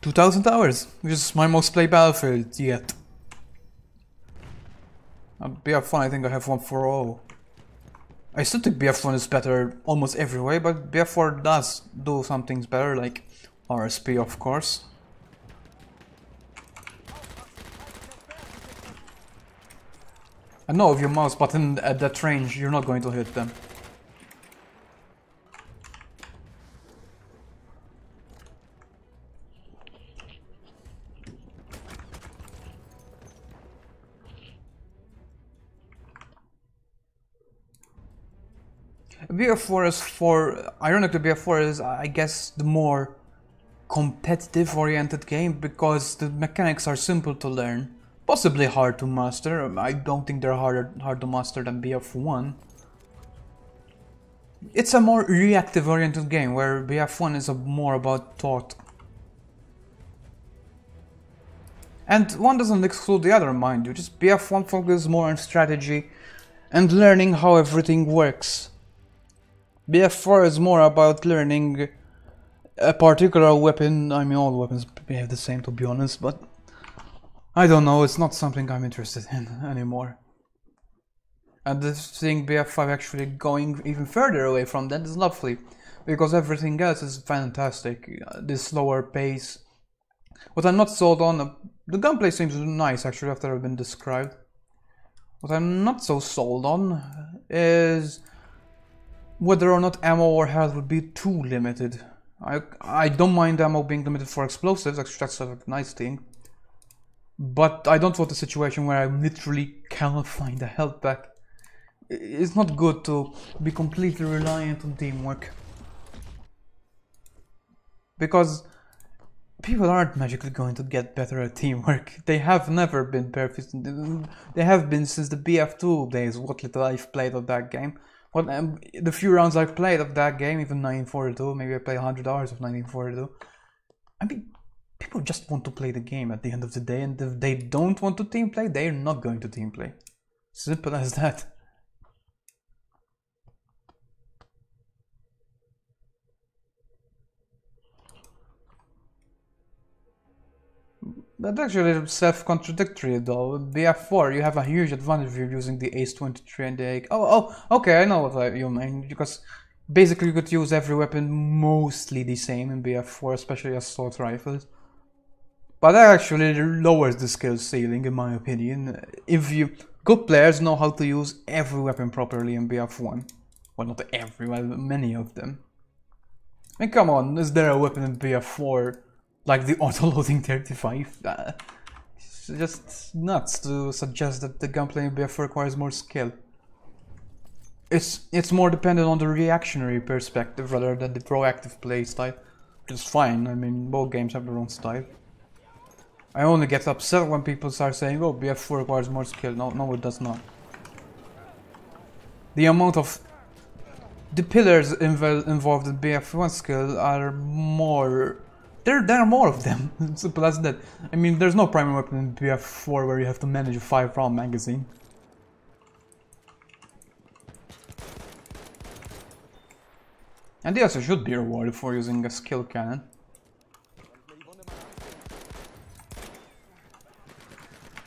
2000 hours, which is my most played battlefield yet. BF1, I think I have 140. I still think BF1 is better almost every way, but BF4 does do some things better, like RSP, of course. I know if your mouse button at that range, you're not going to hit them. BF4 is ironically BF4 is, I guess, the more competitive oriented game because the mechanics are simple to learn. Possibly hard to master. I don't think they're hard to master than BF1. It's a more reactive oriented game where BF1 is more about thought. And one doesn't exclude the other, mind you. Just BF1 focuses more on strategy and learning how everything works. BF4 is more about learning a particular weapon. I mean, all weapons behave the same, to be honest, but I don't know, it's not something I'm interested in anymore. And this thing BF5 actually going even further away from that is lovely. because everything else is fantastic. This slower pace. What I'm not sold on, the gunplay seems nice actually after I've been described. What I'm not so sold on is whether or not ammo or health would be too limited. I don't mind ammo being limited for explosives, actually that's a nice thing. But I don't want a situation where I literally cannot find a health pack. It's not good to be completely reliant on teamwork. Because people aren't magically going to get better at teamwork. They have never been perfect. They have been since the BF2 days, what little I've played of that game. Well, the few rounds I've played of that game, even 1942, maybe I played 100 hours of 1942. I mean, people just want to play the game at the end of the day, and if they don't want to team play, they're not going to team play. Simple as that. That's actually self-contradictory though. BF4, you have a huge advantage if you're using the Ace-23 and the AK. Okay, I know what you mean, because basically you could use every weapon mostly the same in BF4, especially assault rifles. But that actually lowers the skill ceiling in my opinion. If you... Good players know how to use every weapon properly in BF1. Well, not every, well, many of them. I mean, come on, is there a weapon in BF4 like the auto-loading 35? It's just nuts to suggest that the gunplay in BF4 requires more skill. It's more dependent on the reactionary perspective rather than the proactive playstyle, which is fine. I mean, both games have their own style. I only get upset when people start saying, oh, BF4 requires more skill. No, it does not. The amount of... The pillars involved in BF1 skill are more... There are more of them, simple as that. I mean, there's no primary weapon in BF4 where you have to manage a 5-round magazine. And they also should be rewarded for using a skill cannon.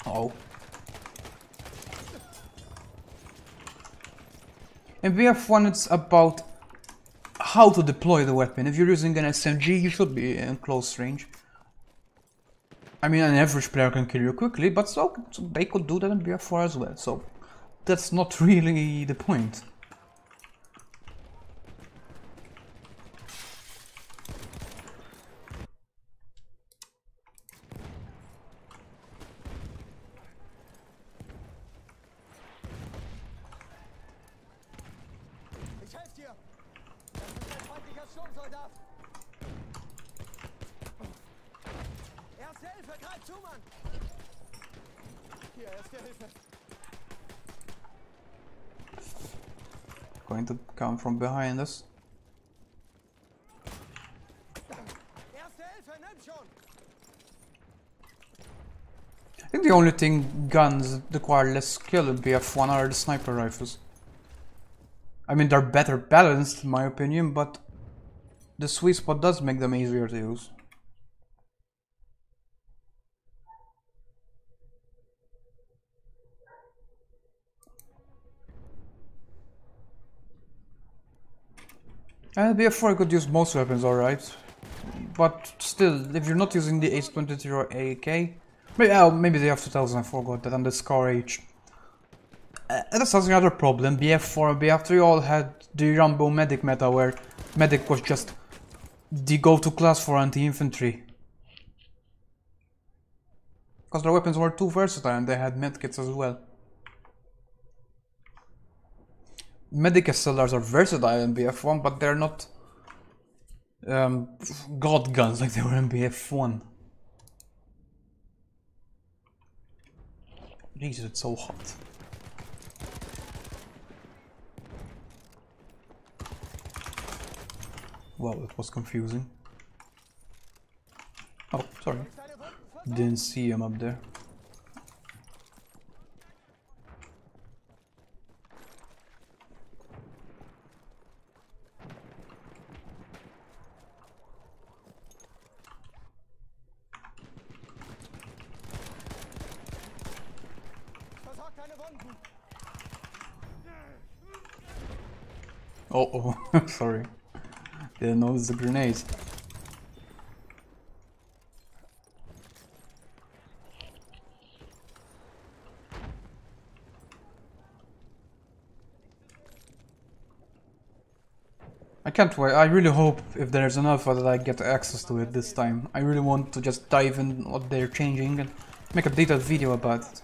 Oh. In BF1 it's about how to deploy the weapon. If you're using an SMG, you should be in close range. I mean, an average player can kill you quickly, but so they could do that in BF4 as well, so that's not really the point. Going to come from behind us. I think the only thing guns require less skill in BF1 are the sniper rifles. I mean, they're better balanced in my opinion, but the sweet spot does make them easier to use. And BF4 could use most weapons, alright. But still, if you're not using the Ace-23 or AK, maybe they have 2000, I forgot that, and the Scar H. That's another problem. BF4 and BF3 all had the Rambo Medic meta, where Medic was just the go-to class for anti-infantry. Because their weapons were too versatile and they had medkits as well. Medic SLRs are versatile in BF1, but they're not god guns like they were in BF1. Jesus, it's so hot. Wow, that was confusing. Oh, sorry. Didn't see him up there. Oh, sorry. Didn't notice the grenades. I can't wait. I really hope if there's enough that I get access to it this time. I really want to just dive in what they're changing and make a detailed video about it.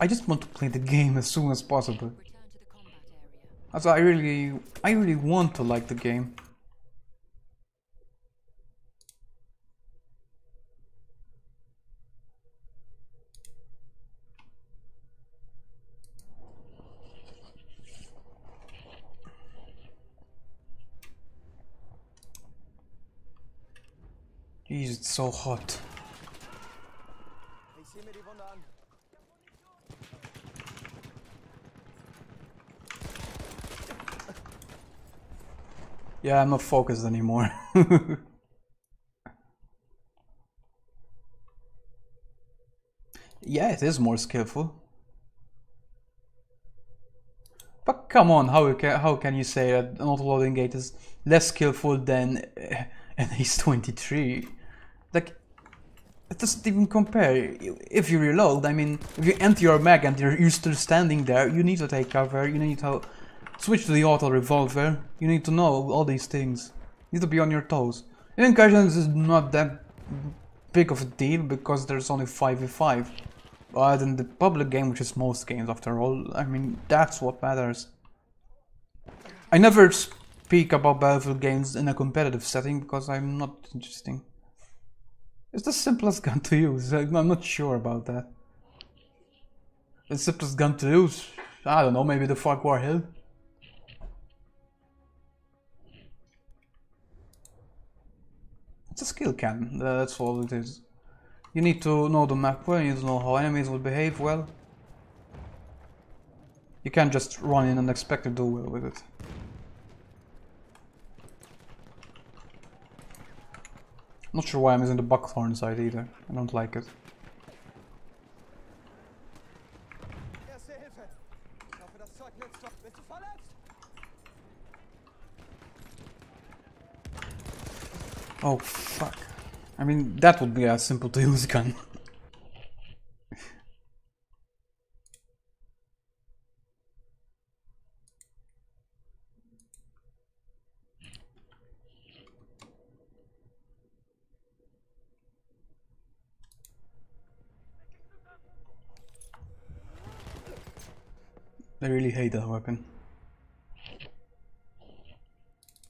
I just want to play the game as soon as possible. Also, I really want to like the game. Jeez, it's so hot. Yeah, I'm not focused anymore. Yeah, it is more skillful. But come on, how can you say that an auto-loading gate is less skillful than an Ace 23? Like, it doesn't even compare. If you reload, I mean, if you empty your mag and you're still standing there, you need to take cover, you need to switch to the auto revolver, you need to know all these things. You need to be on your toes. In Incursions is not that big of a deal because there's only 5v5. But in the public game, which is most games after all, I mean, that's what matters. I never speak about Battlefield games in a competitive setting because I'm not interesting. It's the simplest gun to use. I'm not sure about that. The simplest gun to use? I don't know, maybe the Farquhar Hill? It's a skill cannon, that's all it is. You need to know the map well, you need to know how enemies will behave well. You can't just run in and expect to do well with it. I'm not sure why I'm using the buckthorn side either. I don't like it. Oh fuck. I mean, that would be a simple to use gun. I really hate that weapon.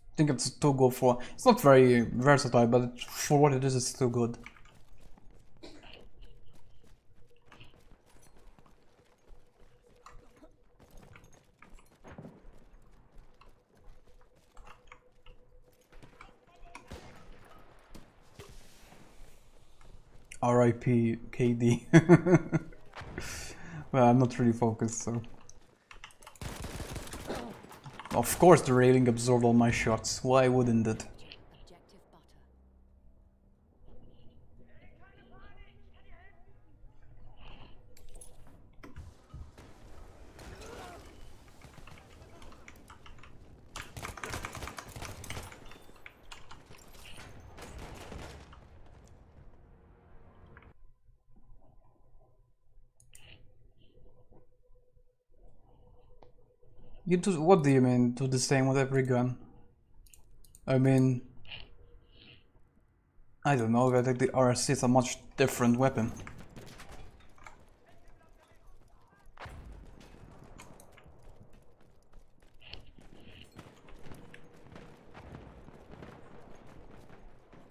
I think it's too good for... It's not very versatile, but for what it is, it's still good. RIP KD. Well, I'm not really focused, so... Of course the railing absorbed all my shots, why wouldn't it? You do, what do you mean, do the same with every gun? I mean... I don't know, I think the RSC is a much different weapon.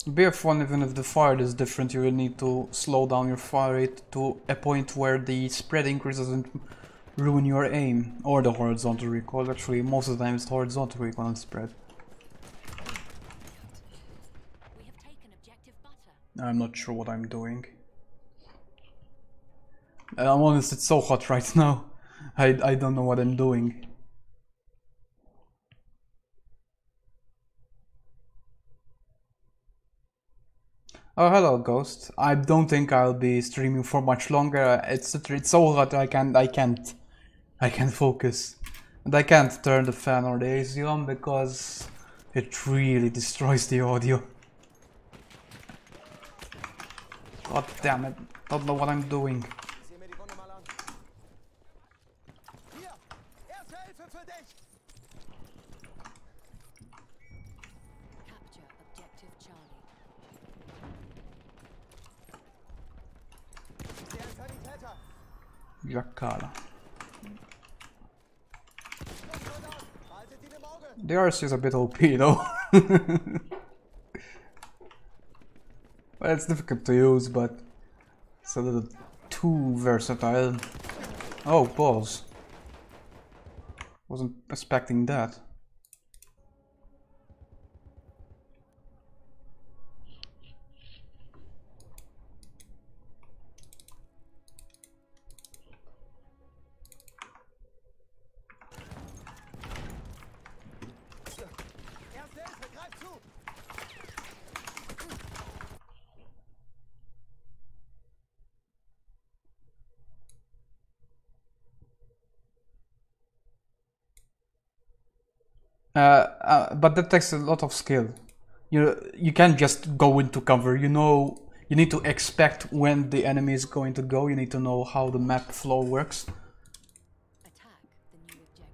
BF1, even if the fire is different, you will need to slow down your fire rate to a point where the spread increase doesn't ruin your aim, or the horizontal recoil. Actually, most of the time it's horizontal recoil and spread. I'm not sure what I'm doing. I'm honest, it's so hot right now. I don't know what I'm doing. Oh, hello, Ghost. I don't think I'll be streaming for much longer. It's so hot I can't focus. And I can't turn the fan or the AC on because It really destroys the audio. God damn it. Don't know what I'm doing. Sieh mir die Wunde mal an. Hier, erste Hilfe für dich. Capture objective Charlie. Ich sehe einen Sanitäter. Jakala. Soldat, behaltet ihn im Auge. The RC is a bit OP though. Well, it's difficult to use, but it's a little too versatile. Oh, balls. Wasn't expecting that. Erste Hilfe, greif zu. But that takes a lot of skill. You can't just go into cover. You know, you need to expect when the enemy is going to go. You need to know how the map flow works. Attack the new objective.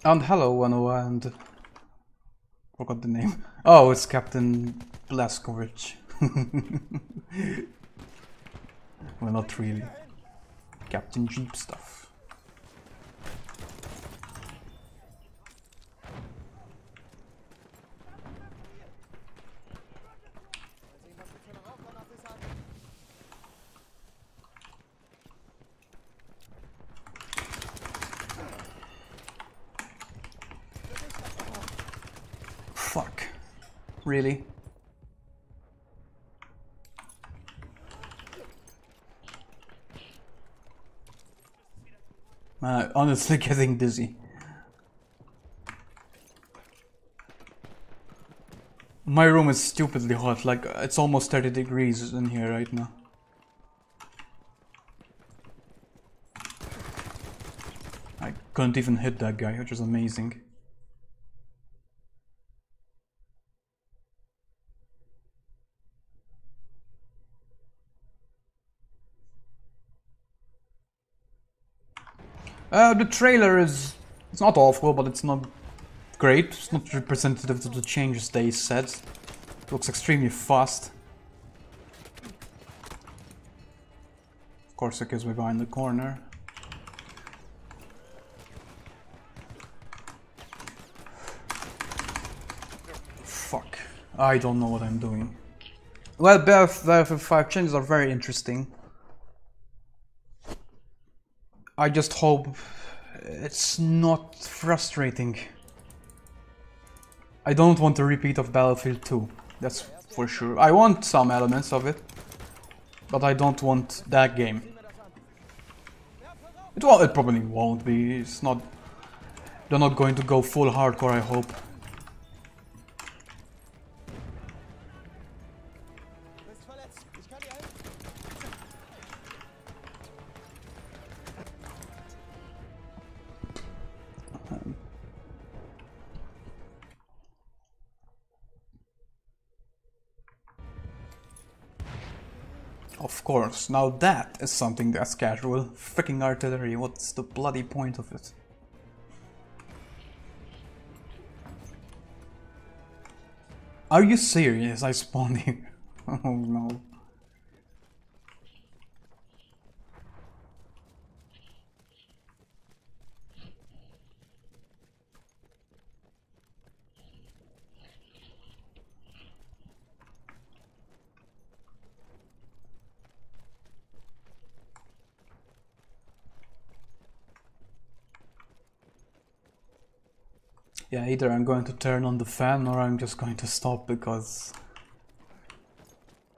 And hello, Wanoa, and forgot the name. Oh, it's Captain Blaskovich. Well, not really. Captain Jeep stuff. Mal sehen, was wir für eine Rauchgranate sagen. Fuck. Really? Honestly getting dizzy. My room is stupidly hot, like it's almost 30 degrees in here right now. I couldn't even hit that guy, which is amazing. The trailer is... it's not awful, but it's not great. It's not representative of the changes they said. It looks extremely fast. Of course, it gives me behind the corner. Fuck. I don't know what I'm doing. Well, Battlefield 5 changes are very interesting. I just hope it's not frustrating. I don't want a repeat of Battlefield 2, that's for sure. I want some elements of it, but I don't want that game. It probably won't be. It's not. They're not going to go full hardcore, I hope. Du bist verletzt. Ich kann dir helfen. Of course, now that is something that's casual. Freaking artillery, what's the bloody point of it? Are you serious? I spawned here. Oh no. Yeah, either I'm going to turn on the fan or I'm just going to stop because...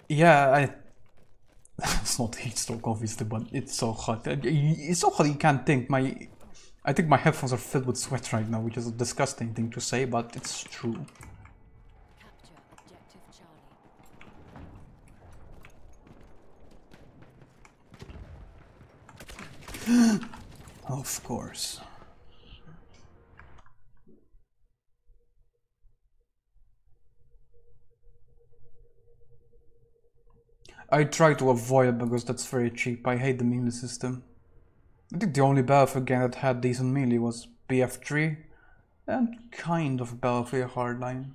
yeah, it's not heat stroke obviously, but it's so hot. It's so hot you can't think. I think my headphones are filled with sweat right now, which is a disgusting thing to say, but it's true. Capture objective Charlie. Of course. I try to avoid it because that's very cheap. I hate the melee system. I think the only Battlefield game that had decent melee was BF3 and kind of Battlefield Hardline.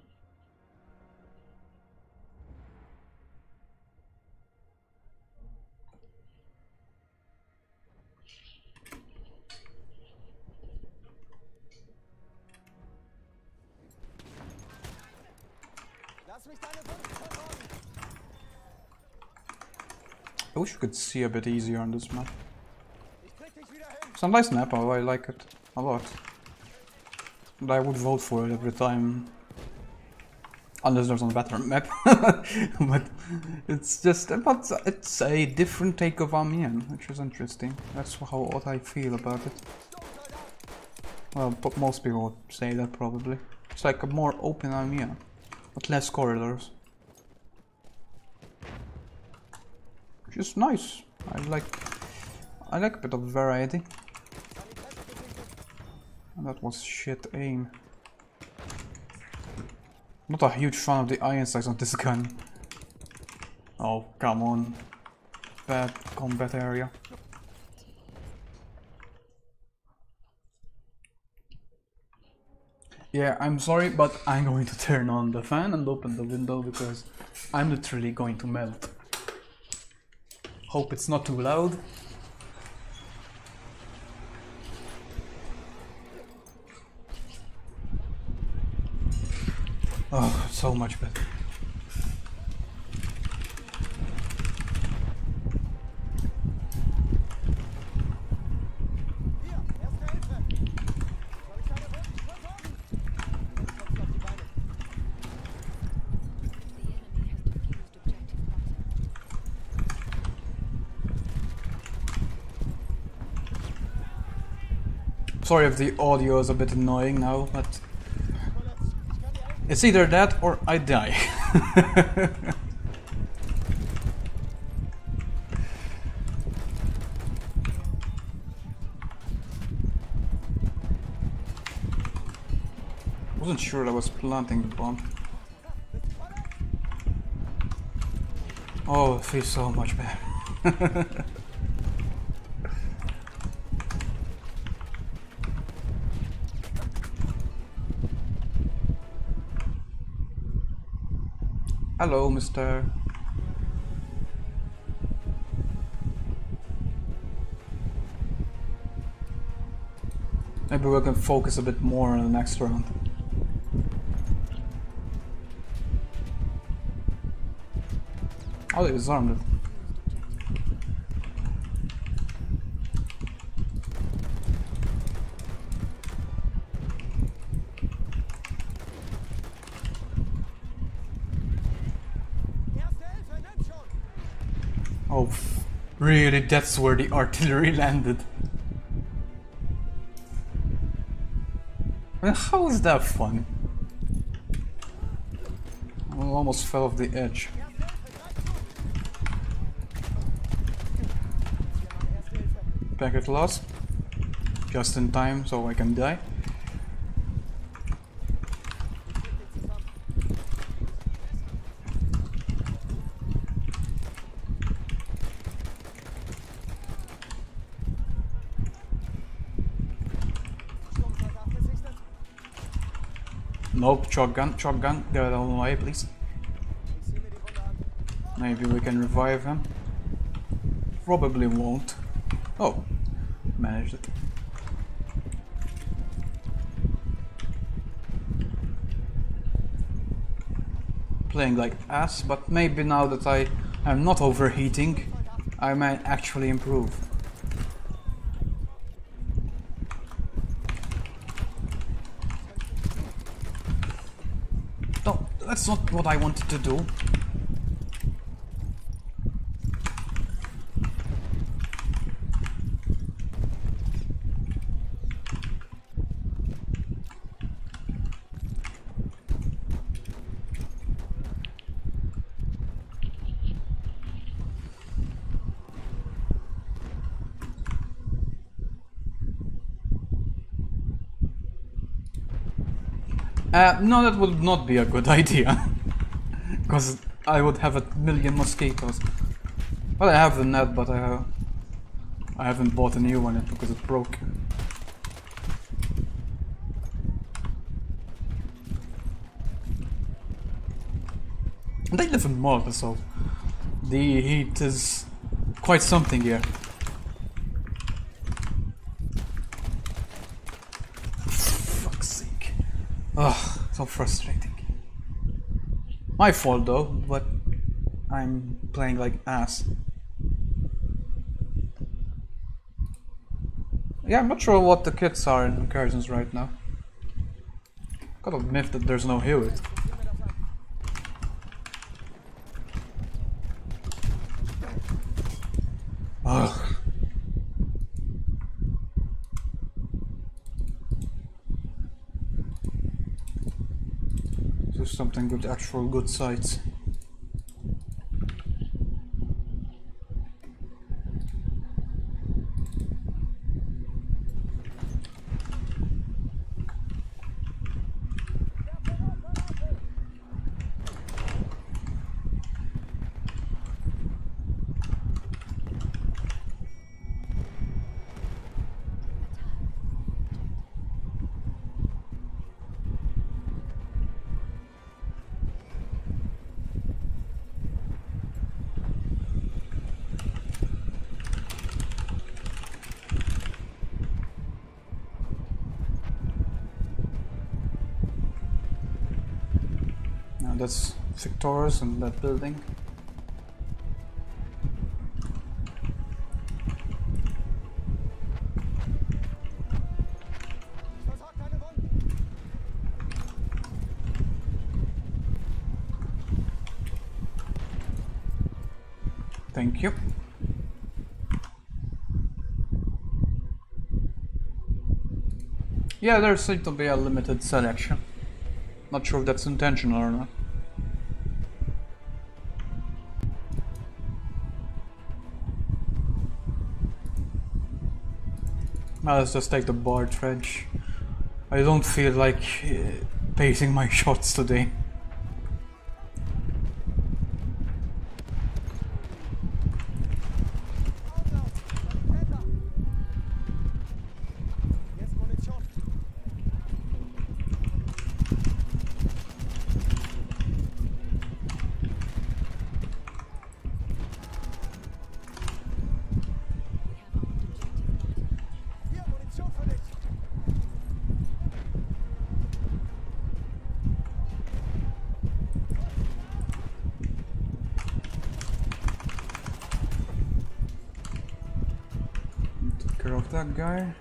Lass mich deine Wunden versorgen. I wish you could see a bit easier on this map. Ich krieg dich wieder hin. It's a nice map, I like it a lot. But I would vote for it every time. Unless there's a better map. But it's just, it's a different take of Amiens, which is interesting. That's what I feel about it. Well, but most people would say that probably. It's like a more open Amiens, but less corridors. Which is nice. I like a bit of variety. And that was shit aim. Not a huge fan of the iron sights on this gun. Oh, come on. Bad combat area. Yeah, I'm sorry, but I'm going to turn on the fan and open the window because I'm literally going to melt. Hope it's not too loud. Oh, so much better. Hier, erste Hilfe. Soll ich deine Wunden versorgen? Jetzt kommst du auf die Beine. Sorry if the audio is a bit annoying now, but Ich kann dir helfen. it's either that or I die. Wasn't sure I was planting the bomb. Oh, it feels so much better. Hello, mister. Maybe we can focus a bit more on the next round. Oh, they disarmed it. Erste Hilfe, nimm schon. Oh, really? That's where the artillery landed. I mean, how is that fun? I almost fell off the edge. Packet lost. Just in time, so I can die. Sturmsoldat gesichtet. Nope, shotgun, shotgun, get out of the way, please. Ich zieh mir die Wunde an. Maybe we can revive him. Probably won't. Oh, managed it. Playing like ass, but maybe now that I am not overheating, I might actually improve. No, that's not what I wanted to do. No, that would not be a good idea. Because I would have a million mosquitoes. Well, I have the net, but I haven't bought a new one yet because it broke. And they live in Malta, so the heat is quite something here. Fuck's sake. Ugh, so frustrating. My fault though, but I'm playing like ass. Yeah, I'm not sure what the kits are in incursions right now. Gotta admit that there's no Hewitt. Ugh. Do something with actual good sights. That's Victor's in that building. Thank you. Yeah, there seems to be a limited selection. Not sure if that's intentional or not. Now let's just take the bar trench. I don't feel like pacing my shots today. That guy.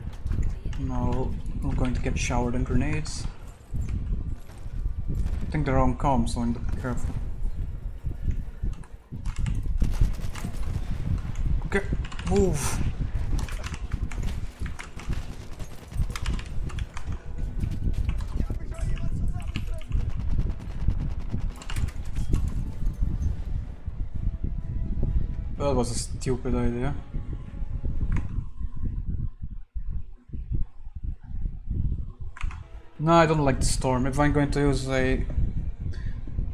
Now I'm going to get showered in grenades. I think they're on comm, so I need to be careful. Okay, move. That was a stupid idea. No, I don't like the storm. If I'm going to use a...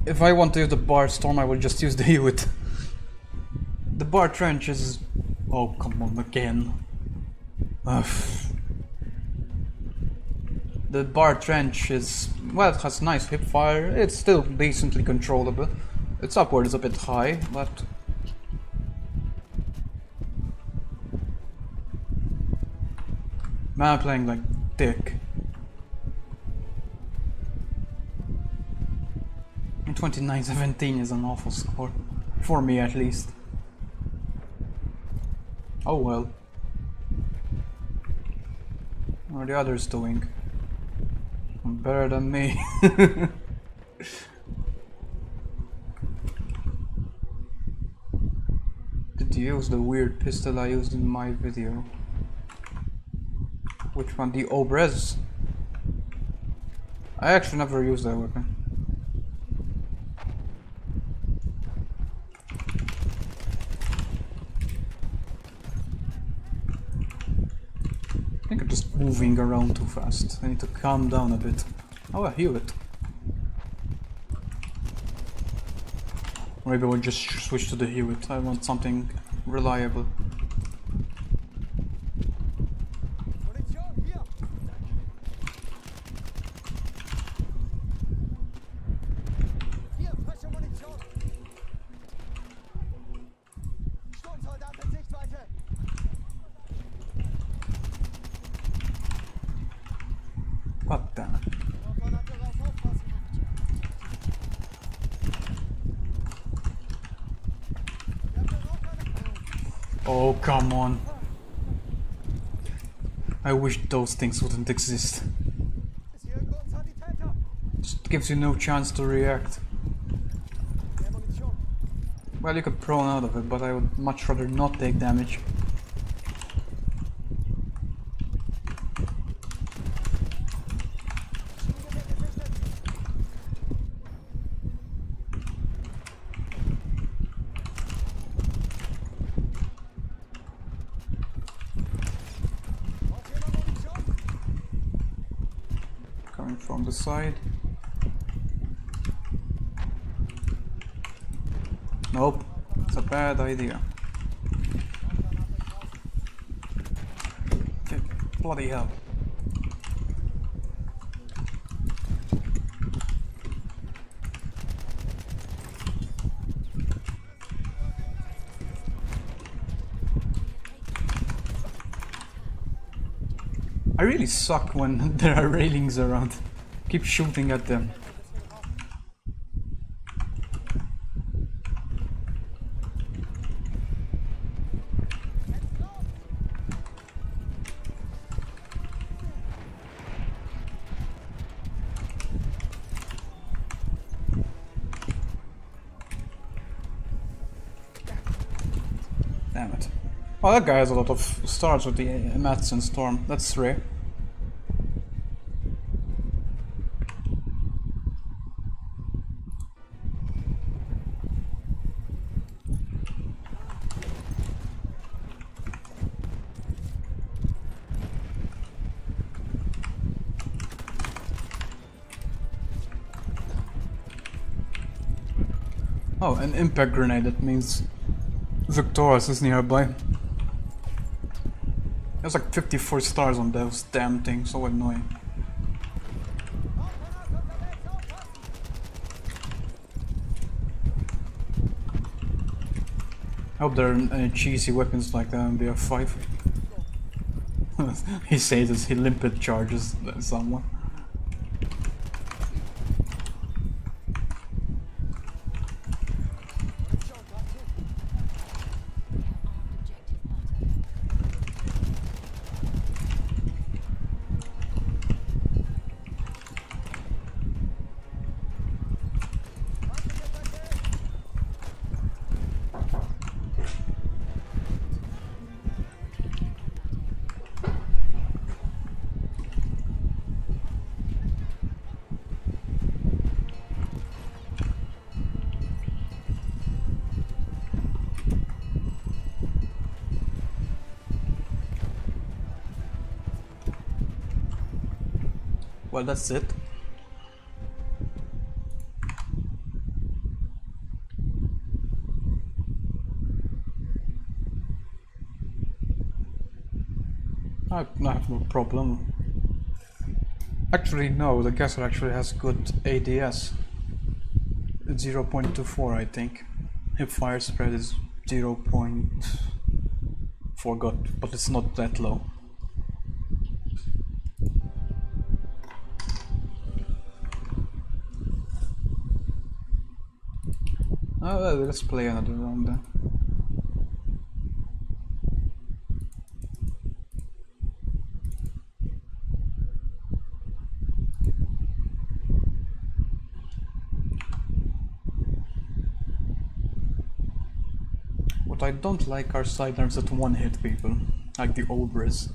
If I want to use the bar storm, I will just use the Hewitt. The bar trench is... Oh, come on, again. Ugh. The bar trench is... Well, it has nice hip fire. It's still decently controllable. Its upward is a bit high, but... Man, I'm playing like dick. 29-17 is an awful score. For me, at least. Oh well. What are the others doing? Better than me. Did you use the weird pistol I used in my video? Which one? The Obrez? I actually never used that weapon. I think I'm just moving around too fast. I need to calm down a bit. Oh, I hear it. Maybe we'll just switch to the Hewitt. I want something reliable. Munition, hier! Hier, frische Munition! Sturmsoldat in Sichtweite! God damn it. Granate raus, aufpassen! Wir haben eine Rauchgranate! Oh, come on. I wish those things wouldn't exist. Ist hier irgendwo ein Sanitäter? Just gives you no chance to react. Mehr Munition! Well, you could prone out of it, but I would much rather not take damage. Coming from the side. Nope, it's a bad idea. Okay, bloody hell. I really suck when there are railings around. Keep shooting at them. Damn it. Oh, that guy has a lot of stars with the Mats and Storm. That's rare. Oh, an impact grenade, that means Victorious is nearby. There's like 54 stars on those damn things, so annoying. I hope there aren't any cheesy weapons like that in BF5. He says as he limpet charges someone. Well, that's it. I have no problem. Actually, no, the Castle actually has good ADS. It's 0.24, I think. Hip fire spread is 0. Forgot, but it's not that low. Oh, well, let's play another round then. What I don't like are sidearms that one-hit people, like the Obras.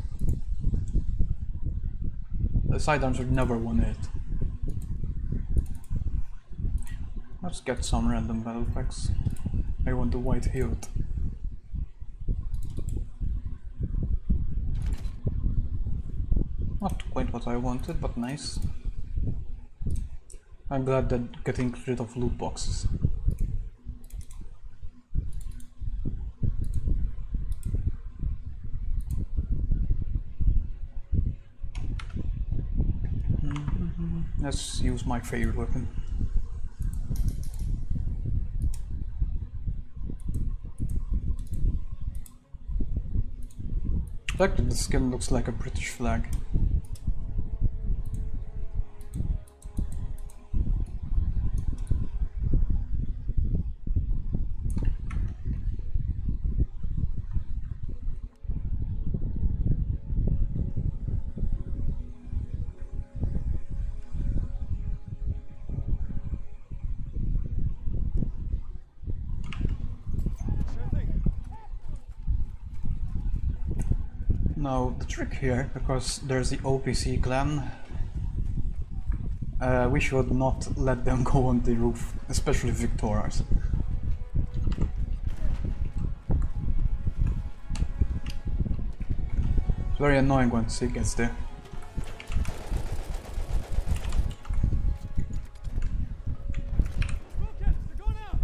The sidearms are never one-hit. Let's get some random battle packs. I want the white hilt. Not quite what I wanted, but nice. I'm glad that getting rid of loot boxes. Let's use my favorite weapon. I like that the skin looks like a British flag. Sure thing. Now the trick here, because there's the OPC clan, we should not let them go on the roof, especially Victoria's. It's very annoying once he gets there. Rockets, they're going out.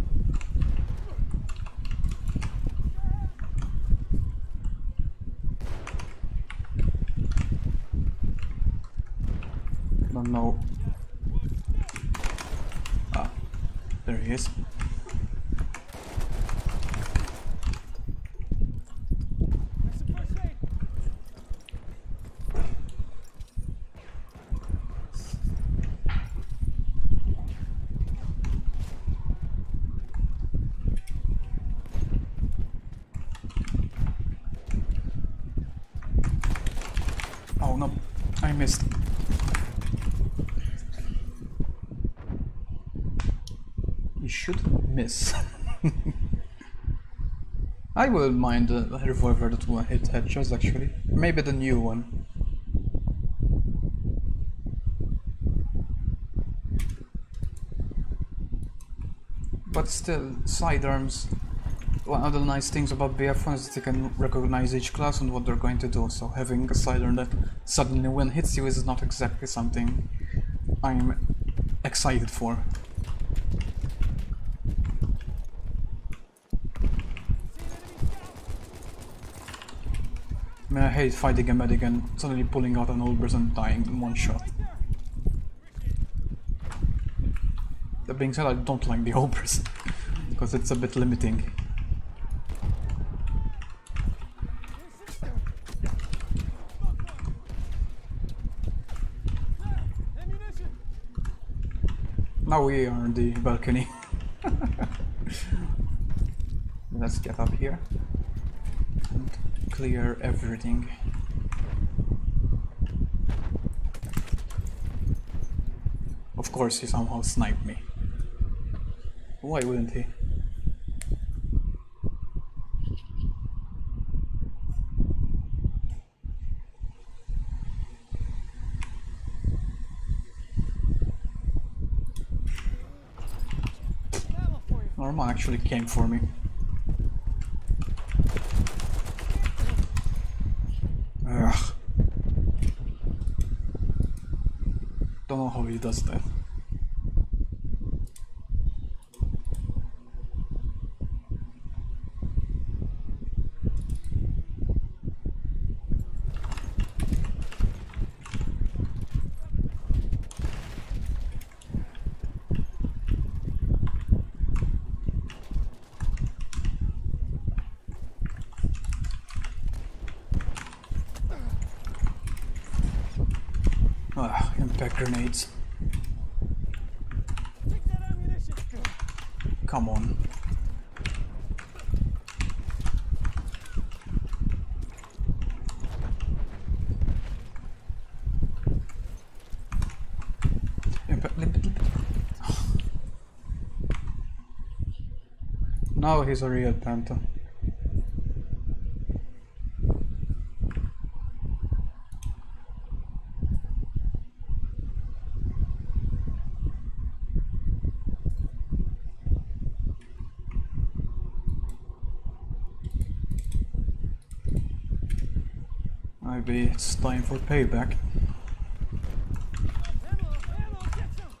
Don't know. Ah, there he is. That's some first aid. Oh no, I missed. You should miss. I wouldn't mind a revolver that will hit headshots actually. Maybe the new one. But still, sidearms. One of the nice things about BF1 is that you can recognize each class and what they're going to do, so having a sidearm that suddenly when hits you is not exactly something I'm excited for. I mean, I hate fighting a medic and suddenly pulling out an old person dying in one shot. That being said, I don't like the old person, because it's a bit limiting. Ammunition. Now we are on the balcony. Let's get up here and clear everything. Of course he somehow sniped me. Why wouldn't he? Ammo for you. Norman actually came for me. Ugh. Don't know how he does that. Impact grenades. Take that ammunition. Come on. Now he's a real panther. Maybe it's time for payback. Ammo, ammo, get some.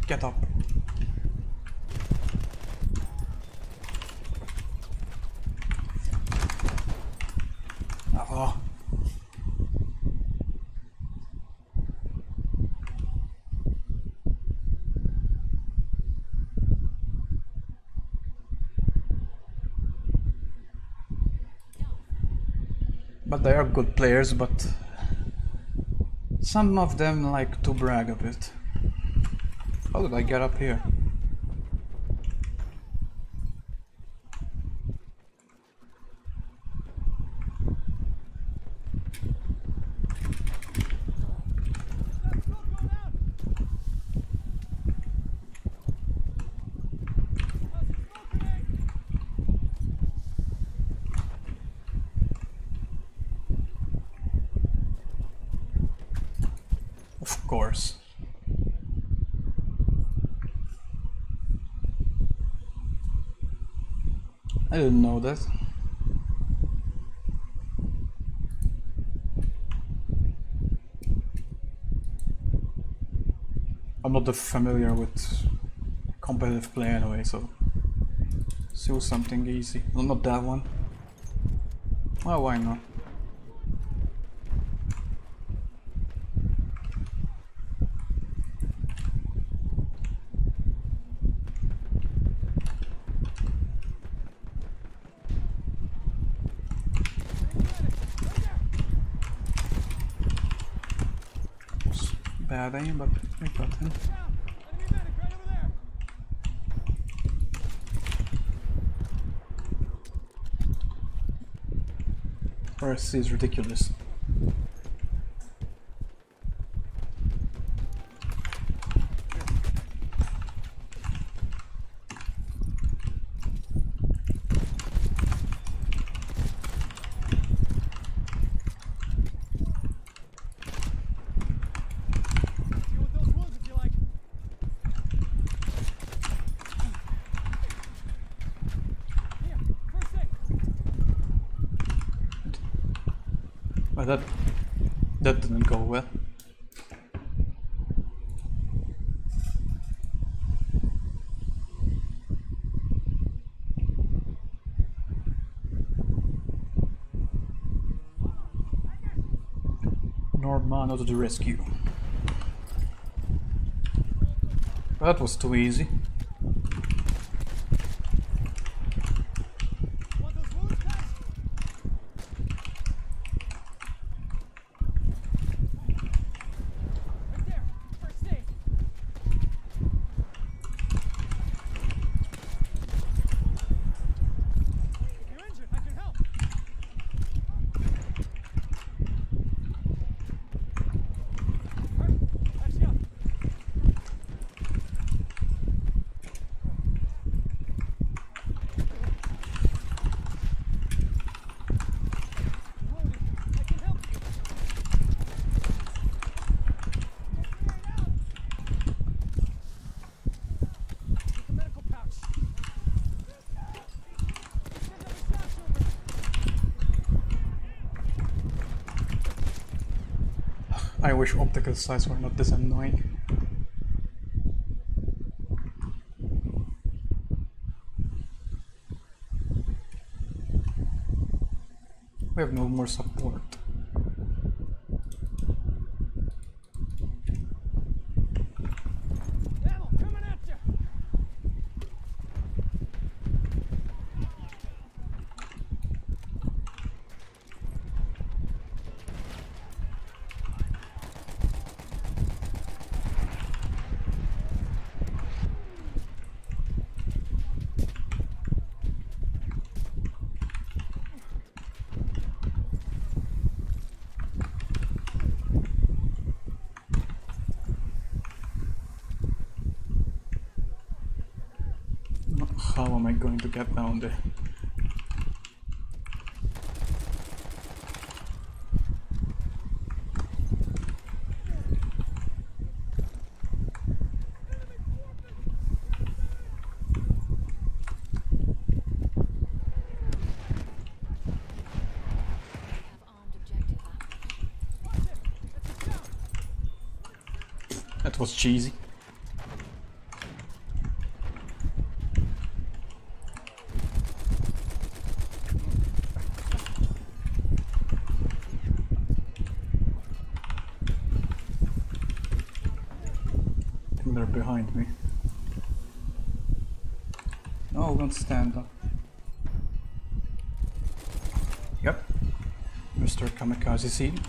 Get up. Oh. But they are good players, but some of them like to brag a bit. How did I get up here? Of course. I didn't know that. I'm not that familiar with competitive play anyway, so do something easy. Well, not that one. Well, why not? Bad aim, but I got him. RSC is ridiculous. But that didn't go well. Normanno to the rescue. That was too easy. I wish optical sights were not this annoying. We have no more support. How am I going to get down there? That was cheesy. behind me. No, don't stand up. Yep. Mr. Kamikaze Seed.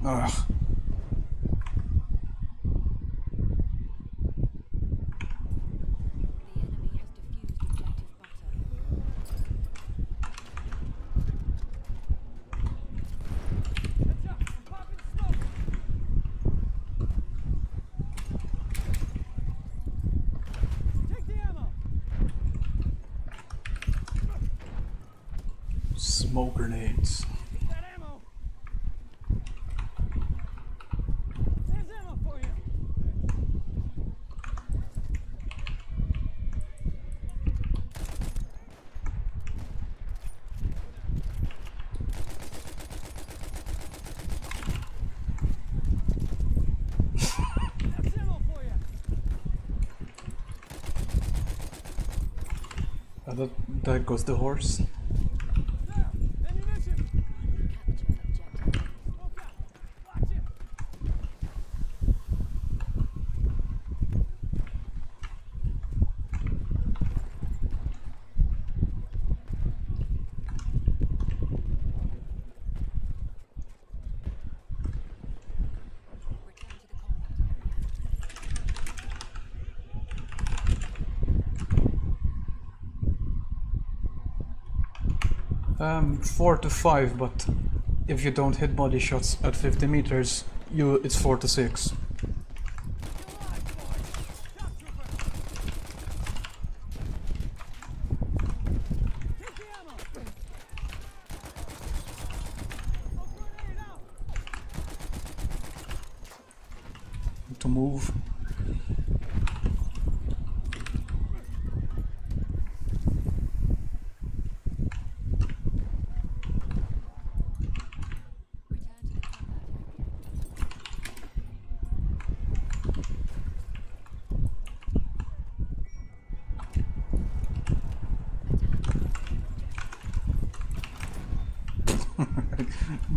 Ugh. Smoke grenades. That goes the horse. Um, 4 to 5, but if you don't hit body shots at 50 meters, it's 4 to 6. To move.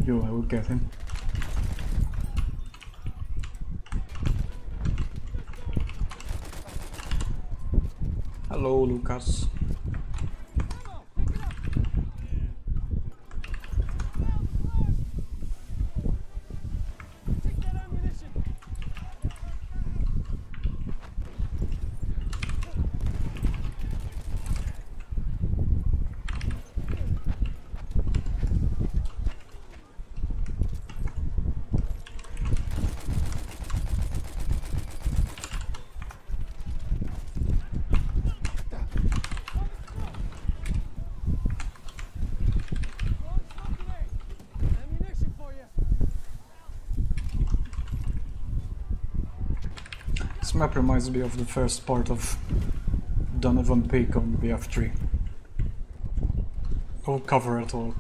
Yo, I will get him. Hello, Lucas. This map reminds me of the first part of Donovan Peak on BF3. I'll cover it all.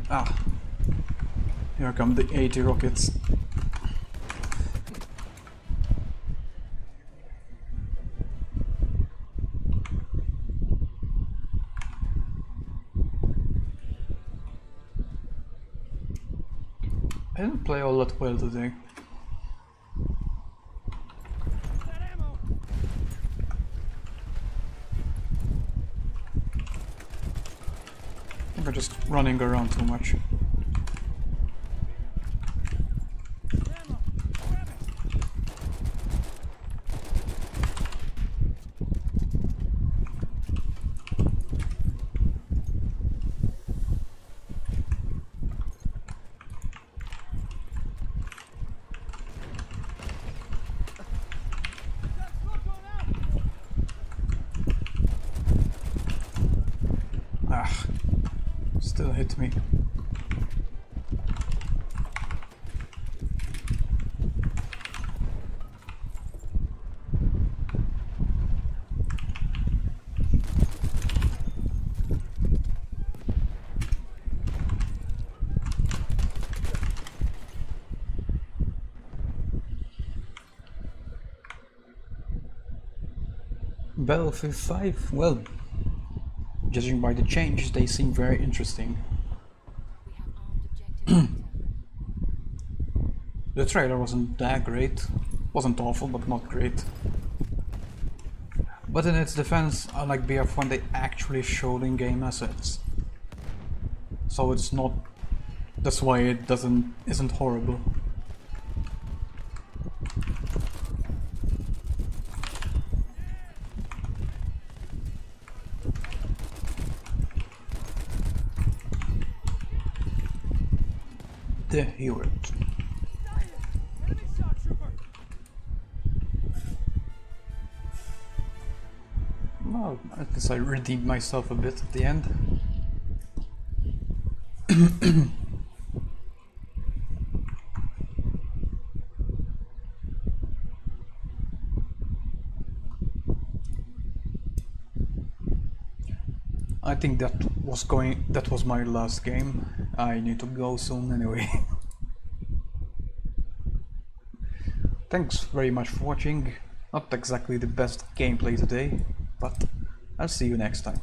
Ah, here come the 80 rockets. I didn't play all that well today. We're just running around too much. hit me. Battlefield 5? Well, judging by the changes, they seem very interesting. We have armed objective. The trailer wasn't that great. Wasn't awful, but not great. But in its defense, I like BF when they actually showed in-game assets. So it's not... that's why it isn't horrible. The hero. Enemy shock trooper. Well, at least I redeemed myself a bit at the end. I think that was my last game. I need to go soon anyway. Thanks very much for watching. Not exactly the best gameplay today, but I'll see you next time.